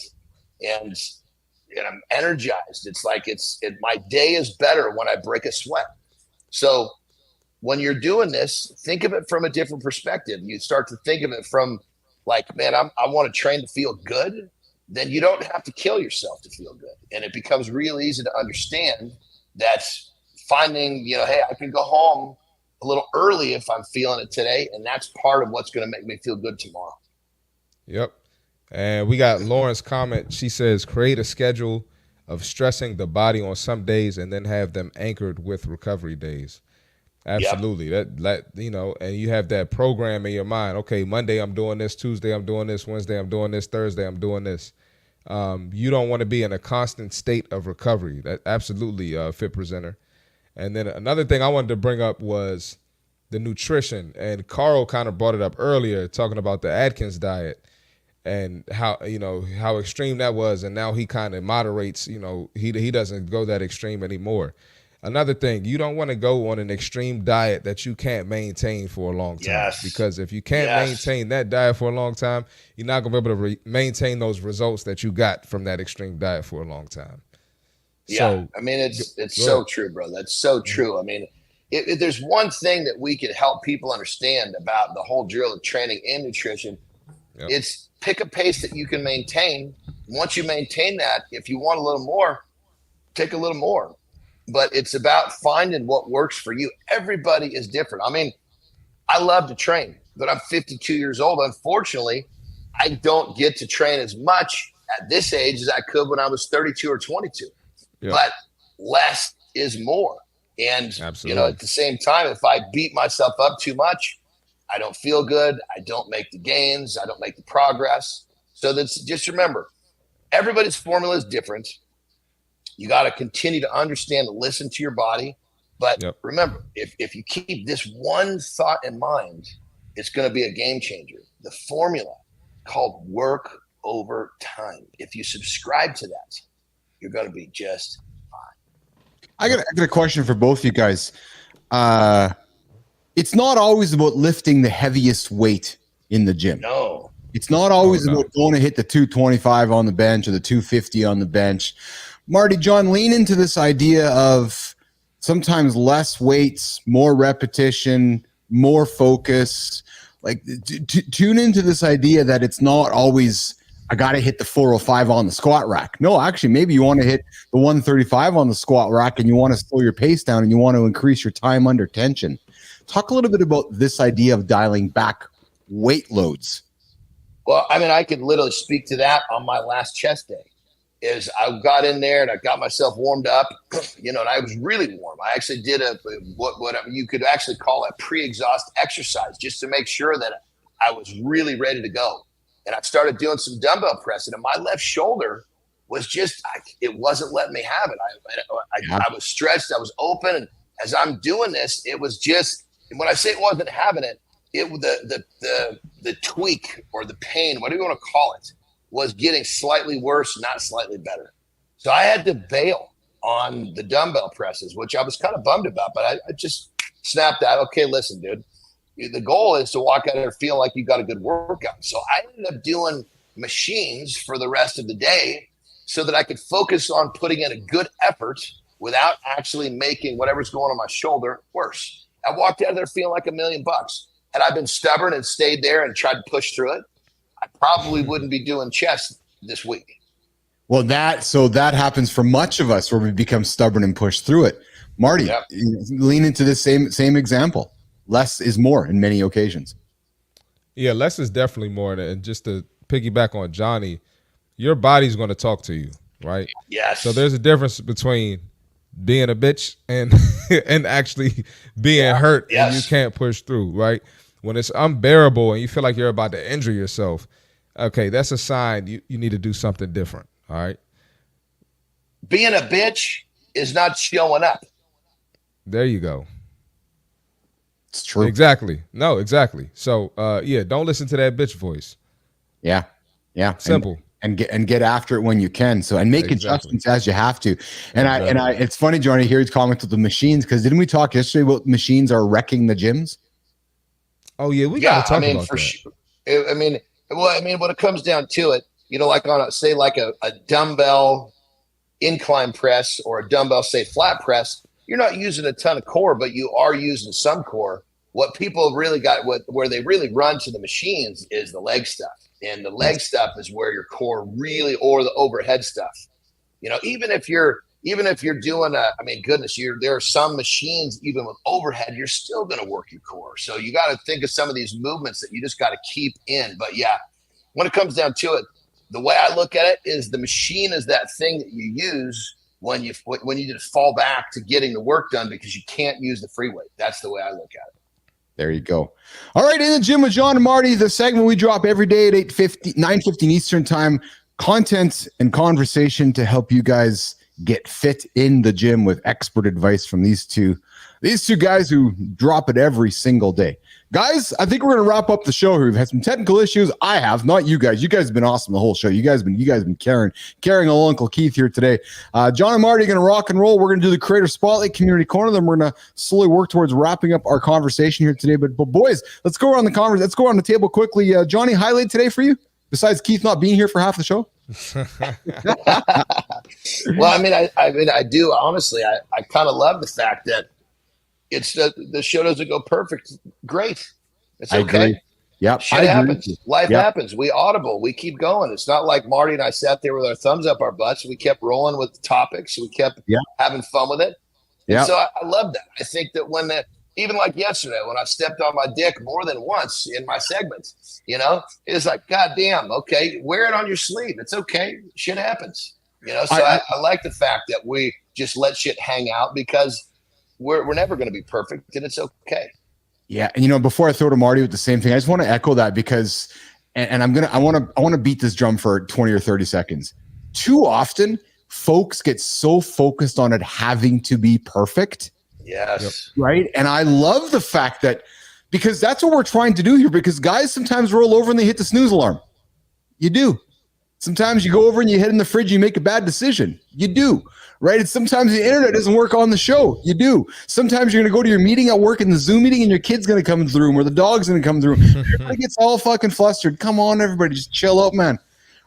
And I'm energized. It's like my day is better when I break a sweat. So when you're doing this, think of it from a different perspective. You start to think of it from like, man, I want to train to feel good. Then you don't have to kill yourself to feel good. And it becomes real easy to understand that finding, hey, I can go home a little early if I'm feeling it today. And that's part of what's going to make me feel good tomorrow. Yep. And we got Lauren's comment. She says, create a schedule of stressing the body on some days and then have them anchored with recovery days. Absolutely. Yep. And you have that program in your mind. Okay, Monday I'm doing this, Tuesday I'm doing this, Wednesday I'm doing this, Thursday I'm doing this. You don't want to be in a constant state of recovery. That absolutely fit presenter. And then another thing I wanted to bring up was the nutrition. And Carl kind of brought it up earlier, talking about the Atkins diet and how extreme that was. And now he kind of moderates, he doesn't go that extreme anymore. Another thing, you don't want to go on an extreme diet that you can't maintain for a long time. Yes. Because if you can't maintain that diet for a long time, you're not going to be able to maintain those results that you got from that extreme diet for a long time. Yeah, so, I mean, it's so true, bro. That's so true. I mean, if there's one thing that we can help people understand about the whole drill of training and nutrition, it's pick a pace that you can maintain. Once you maintain that, if you want a little more, take a little more. But it's about finding what works for you. Everybody is different. I mean, I love to train, but I'm 52 years old. Unfortunately, I don't get to train as much at this age as I could when I was 32 or 22. Yeah. But less is more. And, absolutely, at the same time, if I beat myself up too much, I don't feel good. I don't make the gains. I don't make the progress. So just remember, everybody's formula is different. You got to continue to understand and listen to your body. But remember, if you keep this one thought in mind, it's going to be a game changer. The formula called work over time. If you subscribe to that, you're going to be just fine. I got a question for both of you guys. It's not always about lifting the heaviest weight in the gym. No. It's not always about going to hit the 225 on the bench or the 250 on the bench. Marty, Jon, lean into this idea of sometimes less weights, more repetition, more focus. Like tune into this idea that it's not always, I got to hit the 405 on the squat rack. No, actually, maybe you want to hit the 135 on the squat rack and you want to slow your pace down and you want to increase your time under tension. Talk a little bit about this idea of dialing back weight loads. Well, I mean, I could literally speak to that on my last chest day. Is I got in there and I got myself warmed up, and I was really warm. I actually did what you could actually call a pre-exhaust exercise just to make sure that I was really ready to go. And I started doing some dumbbell pressing, and my left shoulder was just, it wasn't letting me have it. I was stretched, I was open. And as I'm doing this, it was just, when I say it wasn't having it, the tweak or the pain, whatever you want to call it, was getting slightly worse, not slightly better. So I had to bail on the dumbbell presses, which I was kind of bummed about, but I just snapped out. Okay, listen, dude, the goal is to walk out there feeling like you got a good workout. So I ended up doing machines for the rest of the day so that I could focus on putting in a good effort without actually making whatever's going on my shoulder worse. I walked out of there feeling like $1 million. Had I been stubborn and stayed there and tried to push through it, I probably wouldn't be doing chest this week. Well, that happens for much of us where we become stubborn and push through it. Marty, lean into this same example. Less is more in many occasions. Yeah, less is definitely more. And just to piggyback on Johnny, your body's going to talk to you, right? Yes. So there's a difference between being a bitch and and actually being hurt and you can't push through, right? When it's unbearable and you feel like you're about to injure yourself, okay, that's a sign you need to do something different, all right? Being a bitch is not showing up. There you go. It's true. Exactly. No, exactly. So, don't listen to that bitch voice. Yeah. Simple. And get after it when you can. So, and make adjustments as you have to. And I it's funny, Johnny, here he's commenting with the machines, because didn't we talk yesterday about machines are wrecking the gyms? Oh yeah, we got to talk about that. Sure. When it comes down to it, like on a dumbbell incline press or a dumbbell, say, flat press, you're not using a ton of core, but you are using some core. What people really got, where they really run to the machines, is the leg stuff. And the leg stuff is where your core really, or the overhead stuff. Even if you're doing there are some machines, even with overhead, you're still going to work your core. So you got to think of some of these movements that you just got to keep in. But yeah, when it comes down to it, the way I look at it is the machine is that thing that you use when you just fall back to getting the work done because you can't use the free weight. That's the way I look at it. There you go. All right, in the gym with Jon and Marty, the segment we drop every day at 9:15 Eastern time. Content and conversation to help you guys get fit in the gym with expert advice from these two guys who drop it every single day. Guys, I think we're going to wrap up the show here. We've had some technical issues. I have, not you guys. You guys have been awesome the whole show. You guys have been carrying old Uncle Keith here today. Jon and Marty are going to rock and roll. We're going to do the Creator Spotlight Community Corner. Then we're going to slowly work towards wrapping up our conversation here today. But boys, let's go around Let's go around the table quickly. Johnny, highlight today for you, besides Keith not being here for half the show? Well, I do honestly. I kind of love the fact that it's the show doesn't go perfect. Great, it's okay. Yeah, shit happens. Life happens. We audible. We keep going. It's not like Marty and I sat there with our thumbs up our butts. We kept rolling with the topics. We kept having fun with it. Yeah. So I love that. I think that even like yesterday when I stepped on my dick more than once in my segments, it's like, God damn, okay, wear it on your sleeve. It's okay. Shit happens. So I like the fact that we just let shit hang out because we're never going to be perfect and it's okay. Yeah. And before I throw to Marty with the same thing, I just want to echo that because, and I want to beat this drum for 20 or 30 seconds. Too often folks get so focused on it having to be perfect. Yes. Right. And I love the fact that, because that's what we're trying to do here, because guys sometimes roll over and they hit the snooze alarm. You do. Sometimes you go over and you hit in the fridge, you make a bad decision. You do. Right? And sometimes the internet doesn't work on the show. You do. Sometimes you're going to go to your meeting at work in the Zoom meeting and your kid's going to come into the room or the dog's going to come through. Everybody gets all fucking flustered. Come on, everybody. Just chill out, man.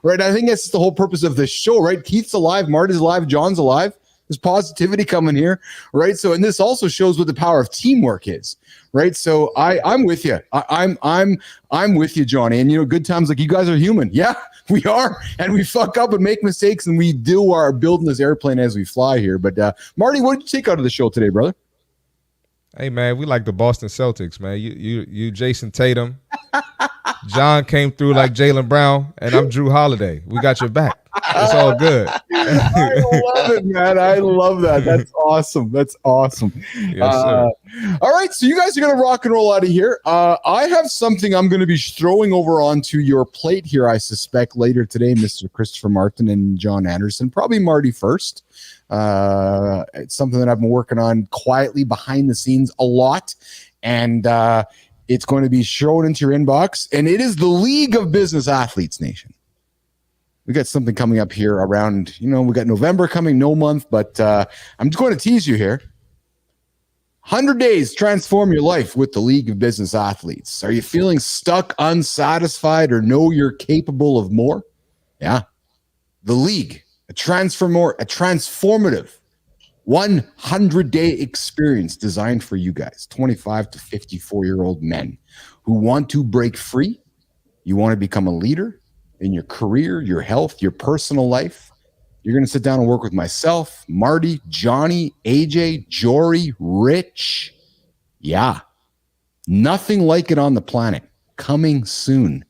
Right? I think that's the whole purpose of this show, right? Keith's alive. Marty's alive. John's alive. There's positivity coming here, right? So, and this also shows what the power of teamwork is, right? So I'm with you. I'm with you, Johnny. And good times, like, you guys are human. Yeah, we are, and we fuck up and make mistakes, and we do our building this airplane as we fly here. But Marty, what did you take out of the show today, brother? Hey man, we like the Boston Celtics, man. You Jason Tatum. John came through like Jaylen Brown, and I'm Drew Holiday. We got your back. It's all good. I love it, man. I love that. That's awesome. That's awesome. Yes, sir. All right, so you guys are going to rock and roll out of here. I have something I'm going to be throwing over onto your plate here, I suspect, later today, Mr. Christopher Martin and Jon Andersen. Probably Marty first. It's something that I've been working on quietly behind the scenes a lot, and it's going to be shown into your inbox, and it is the League of Business Athletes Nation. We got something coming up here around, we got November coming, no month, but I'm just going to tease you here. 100 days transform your life with the League of Business Athletes. Are you feeling stuck, unsatisfied, or know you're capable of more? Yeah. The League, a transformative 100-day experience designed for you guys, 25 to 54-year-old men who want to break free. You want to become a leader in your career, your health, your personal life. You're going to sit down and work with myself, Marty, Johnny, AJ, Jory, Rich. Yeah. Nothing like it on the planet. Coming soon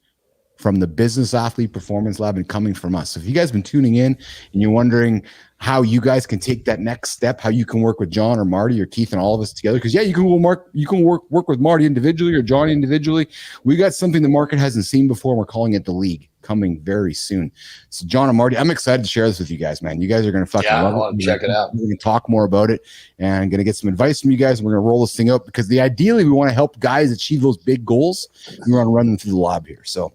from the Business Athlete Performance Lab and coming from us. So if you guys have been tuning in and you're wondering how you guys can take that next step, how you can work with Jon or Marty or Keith and all of us together, because you can work with Marty individually or Johnny individually. We got something the market hasn't seen before. And we're calling it the League, coming very soon. So Jon and Marty, I'm excited to share this with you guys, man. You guys are going to fucking love it. Check it out. We're going to talk more about it and going to get some advice from you guys. And we're going to roll this thing out because ideally we want to help guys achieve those big goals. We want to run them through the lab here. So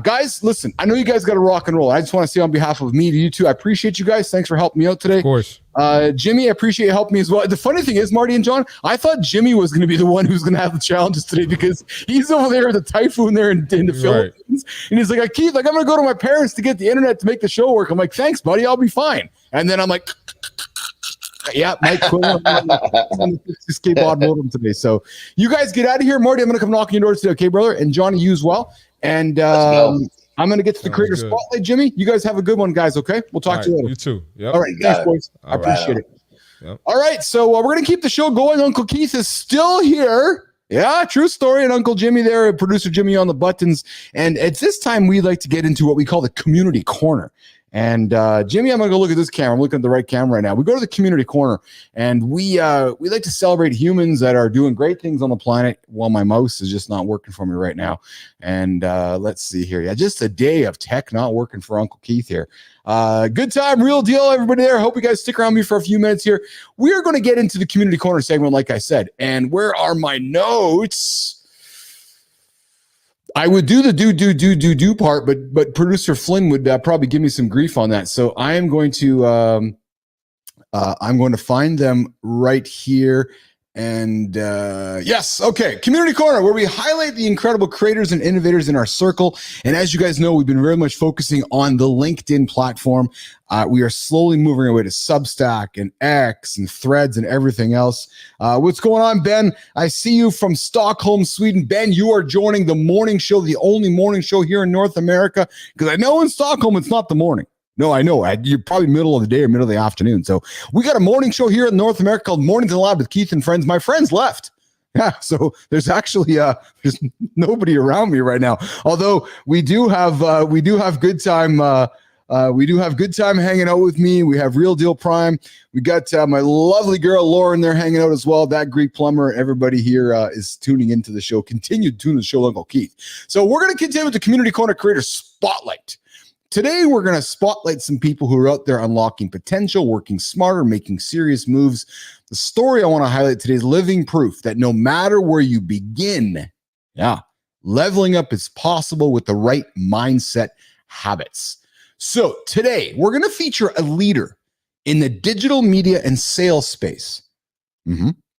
guys, listen, I know you guys got to rock and roll. I just want to say on behalf of me to you two, I appreciate you guys. Thanks for helping me out today. Of course. Jimmy, I appreciate you helping me as well. The funny thing is, Marty and Jon, I thought Jimmy was going to be the one who's going to have the challenges today because he's over there at the typhoon there in the Philippines. And he's like, Keith, I'm going to go to my parents to get the internet to make the show work. I'm like, thanks, buddy. I'll be fine. And then I'm like, yeah, Mike Quinn on the 6K baud modem today. So you guys get out of here. Marty, I'm going to come knocking your doors today. Okay, brother? And Johnny, you as well. And I'm going to get to the creator spotlight. Jimmy, you guys have a good one, guys. Okay. We'll talk to you later. You too. Yep. All right. Thanks, boys. I appreciate it. Yep. All right. So we're going to keep the show going. Uncle Keith is still here. Yeah, true story. And Uncle Jimmy there, producer Jimmy on the buttons. And at this time, we like to get into what we call the community corner. And Jimmy, I'm going to go look at this camera. I'm looking at the right camera right now. We go to the community corner, and we like to celebrate humans that are doing great things on the planet while my mouse is just not working for me right now. And let's see here. Yeah, just a day of tech not working for Uncle Keith here. Good time, real deal, everybody there. Hope you guys stick around me for a few minutes here. We are going to get into the community corner segment, like I said. And where are my notes? I would do the do part, but producer Flynn would probably give me some grief on that. So I am going to find them right here. And yes, okay, community corner, where we highlight the incredible creators and innovators in our circle. And as you guys know, we've been very much focusing on the LinkedIn platform. We are slowly moving away to Substack and X and Threads and everything else. What's going on, Ben? I see you from Stockholm, Sweden. Ben, you are joining the morning show, the only morning show here in North America, because I know in Stockholm it's not the morning. No, I know. You're probably middle of the day or middle of the afternoon. So we got a morning show here in North America called Mornings in the Lab with Keith and Friends. My friends left. Yeah, so there's actually there's nobody around me right now. Although we do have good time. We do have good time hanging out with me. We have Real Deal Prime. We got my lovely girl Lauren there hanging out as well. That Greek plumber. Everybody here is tuning into the show. Continue to tune to the show, Uncle Keith. So we're going to continue with the Community Corner Creator Spotlight. Today, we're going to spotlight some people who are out there unlocking potential, working smarter, making serious moves. The story I want to highlight today is living proof that no matter where you begin, leveling up is possible with the right mindset habits. So today, we're going to feature a leader in the digital media and sales space.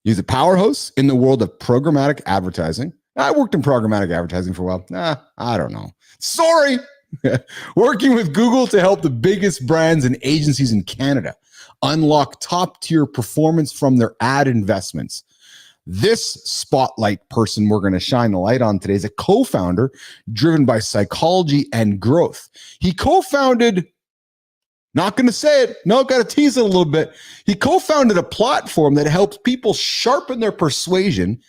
He's a powerhouse in the world of programmatic advertising. I worked in programmatic advertising for a while. I don't know. Sorry. Working with Google to help the biggest brands and agencies in Canada unlock top-tier performance from their ad investments. This spotlight person we're going to shine the light on today is a co-founder driven by psychology and growth. He co-founded, not going to say it, no, got to tease it a little bit. He co-founded a platform that helps people sharpen their persuasion,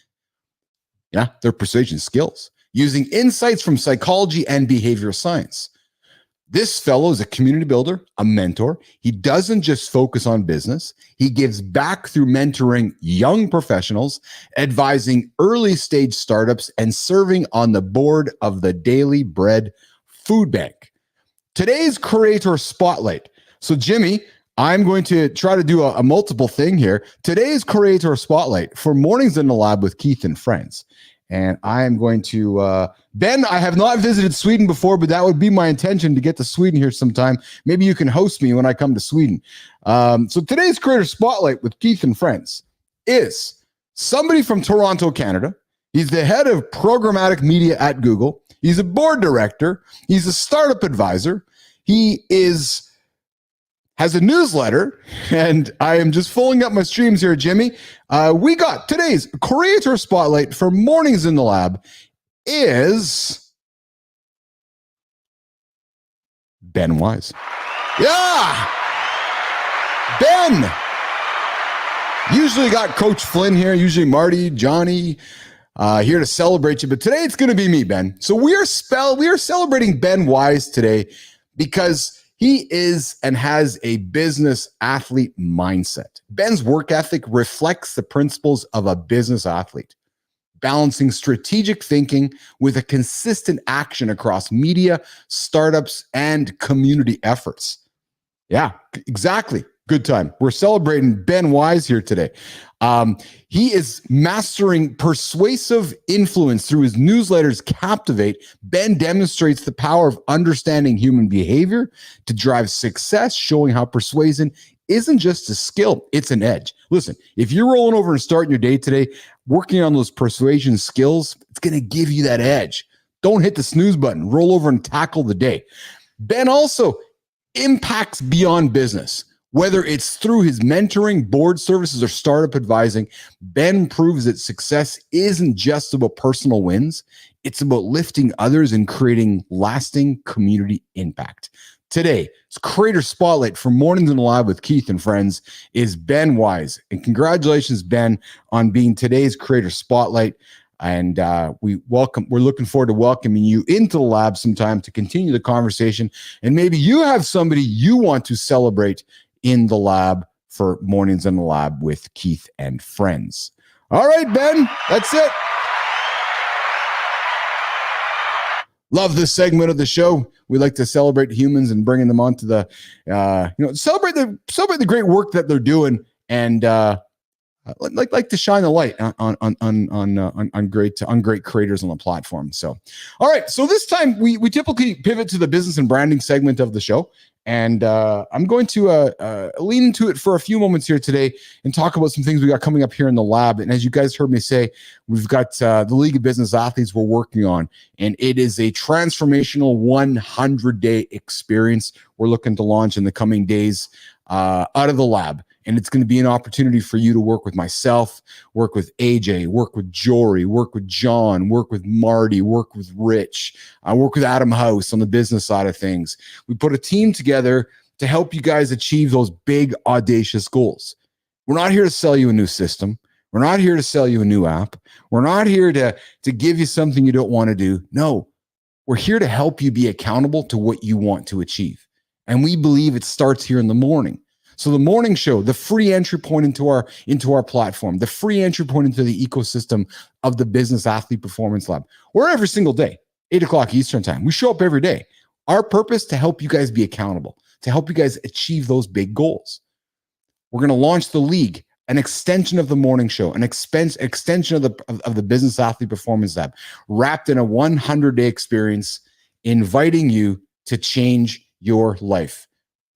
their persuasion skills, using insights from psychology and behavioral science. This fellow is a community builder, a mentor. He doesn't just focus on business. He gives back through mentoring young professionals, advising early stage startups, and serving on the board of the Daily Bread Food Bank. Today's Creator Spotlight. So, Jimmy, I'm going to try to do a multiple thing here. Today's Creator Spotlight for Mornings in the Lab with Keith and Friends. And I am going to, Ben, I have not visited Sweden before, but that would be my intention to get to Sweden here sometime. Maybe you can host me when I come to Sweden. So today's Creator Spotlight with Keith and Friends is somebody from Toronto, Canada. He's the head of programmatic media at Google. He's a board director. He's a startup advisor. He has a newsletter, and I am just filling up my streams here, Jimmy. We got today's Creator Spotlight for Mornings in the Lab is Ben Wise. Yeah! Ben! Usually got Coach Flynn here, usually Marty, Johnny, here to celebrate you, but today it's going to be me, Ben. So we are celebrating Ben Wise today because he is and has a business athlete mindset. Ben's work ethic reflects the principles of a business athlete, balancing strategic thinking with a consistent action across media, startups, and community efforts. Yeah, exactly. Good time. We're celebrating Ben Wise here today. He is mastering persuasive influence through his newsletters Captivate. Ben demonstrates the power of understanding human behavior to drive success, showing how persuasion isn't just a skill, it's an edge. Listen, if you're rolling over and starting your day today, working on those persuasion skills, it's going to give you that edge. Don't hit the snooze button. Roll over and tackle the day. Ben also impacts beyond business. Whether it's through his mentoring, board services, or startup advising, Ben proves that success isn't just about personal wins. It's about lifting others and creating lasting community impact. Today, it's Creator Spotlight for Mornings in the Lab with Keith and Friends is Ben Wise. And congratulations, Ben, on being today's Creator Spotlight. And we're looking forward to welcoming you into the lab sometime to continue the conversation. And maybe you have somebody you want to celebrate in the lab for Mornings in the Lab with Keith and Friends. All right, Ben, that's it. Love this segment of the show. We like to celebrate humans and bringing them onto the, celebrate the great work that they're doing, and like to shine the light on great creators on the platform. So, all right. So this time we typically pivot to the business and branding segment of the show. And I'm going to lean into it for a few moments here today and talk about some things we got coming up here in the lab. And as you guys heard me say, we've got the League of Business Athletes we're working on, and it is a transformational 100-day experience we're looking to launch in the coming days out of the lab. And it's going to be an opportunity for you to work with myself, work with AJ, work with Jory, work with John, work with Marty, work with Rich. I work with Adam House on the business side of things. We put a team together to help you guys achieve those big, audacious goals. We're not here to sell you a new system. We're not here to sell you a new app. We're not here to give you something you don't want to do. No, we're here to help you be accountable to what you want to achieve. And we believe it starts here in the morning. So the morning show, the free entry point into our platform, the free entry point into the ecosystem of the Business Athlete Performance Lab. We're every single day, 8:00 Eastern time. We show up every day. Our purpose to help you guys be accountable, to help you guys achieve those big goals. We're going to launch the league, an extension of the morning show, an extension of the Business Athlete Performance Lab, wrapped in a 100-day experience, inviting you to change your life.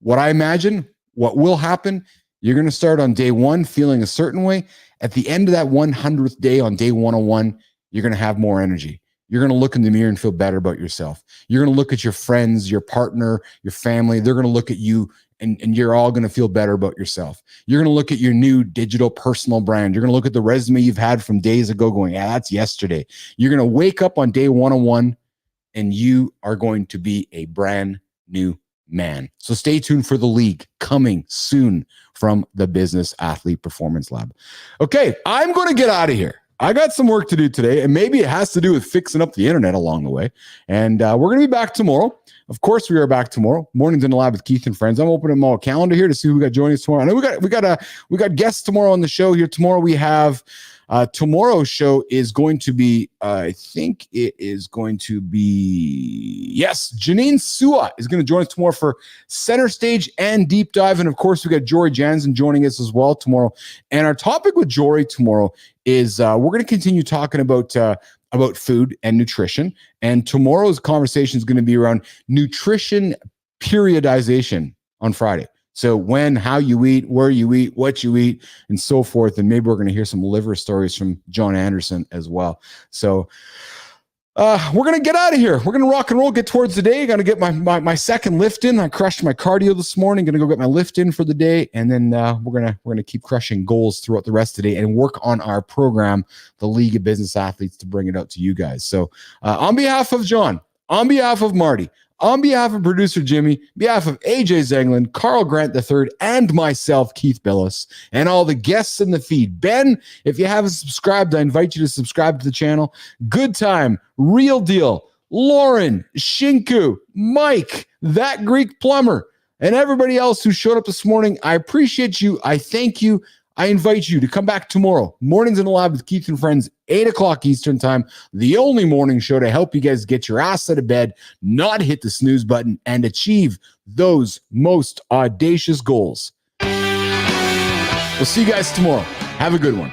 What I imagine, what will happen, you're going to start on day one feeling a certain way. At the end of that 100th day, on day 101, you're going to have more energy. You're going to look in the mirror and feel better about yourself. You're going to look at your friends, your partner, your family. They're going to look at you, and you're all going to feel better about yourself. You're going to look at your new digital personal brand. You're going to look at the resume you've had from days ago going, yeah, that's yesterday. You're going to wake up on day 101, and you are going to be a brand new man. So stay tuned for the league coming soon from the Business Athlete Performance Lab. Okay, I'm going to get out of here. I got some work to do today, and maybe it has to do with fixing up the internet along the way. And we're going to be back tomorrow. Of course, we are back tomorrow. Mornings in the Lab with Keith and Friends. I'm opening my calendar here to see who we got joining us tomorrow. I know we got guests tomorrow on the show here. Tomorrow we have tomorrow's show is going to be, I think it is going to be, yes, Janine Sua is going to join us tomorrow for Center Stage and Deep Dive. And of course, we got Jory Jansen joining us as well tomorrow. And our topic with Jory tomorrow is we're going to continue talking about food and nutrition. And tomorrow's conversation is going to be around nutrition periodization on Friday. So when, how you eat, where you eat, what you eat, and so forth. And maybe we're going to hear some liver stories from Jon Andersen as well. So we're going to get out of here. We're going to rock and roll, get towards the day. Going to get my second lift in. I crushed my cardio this morning. Going to go get my lift in for the day. And then we're going to keep crushing goals throughout the rest of the day and work on our program, the League of Business Athletes, to bring it out to you guys. So on behalf of John, on behalf of Marty, on behalf of producer Jimmy, behalf of AJ Zenglin, Carl Grant III, and myself, Keith Bilous, and all the guests in the feed. Ben, if you haven't subscribed, I invite you to subscribe to the channel. Good Time, Real Deal, Lauren, Shinku, Mike, That Greek Plumber, and everybody else who showed up this morning. I appreciate you. I thank you. I invite you to come back tomorrow. Mornings in the Lab with Keith and Friends, 8 o'clock Eastern time. The only morning show to help you guys get your ass out of bed, not hit the snooze button, and achieve those most audacious goals. We'll see you guys tomorrow. Have a good one.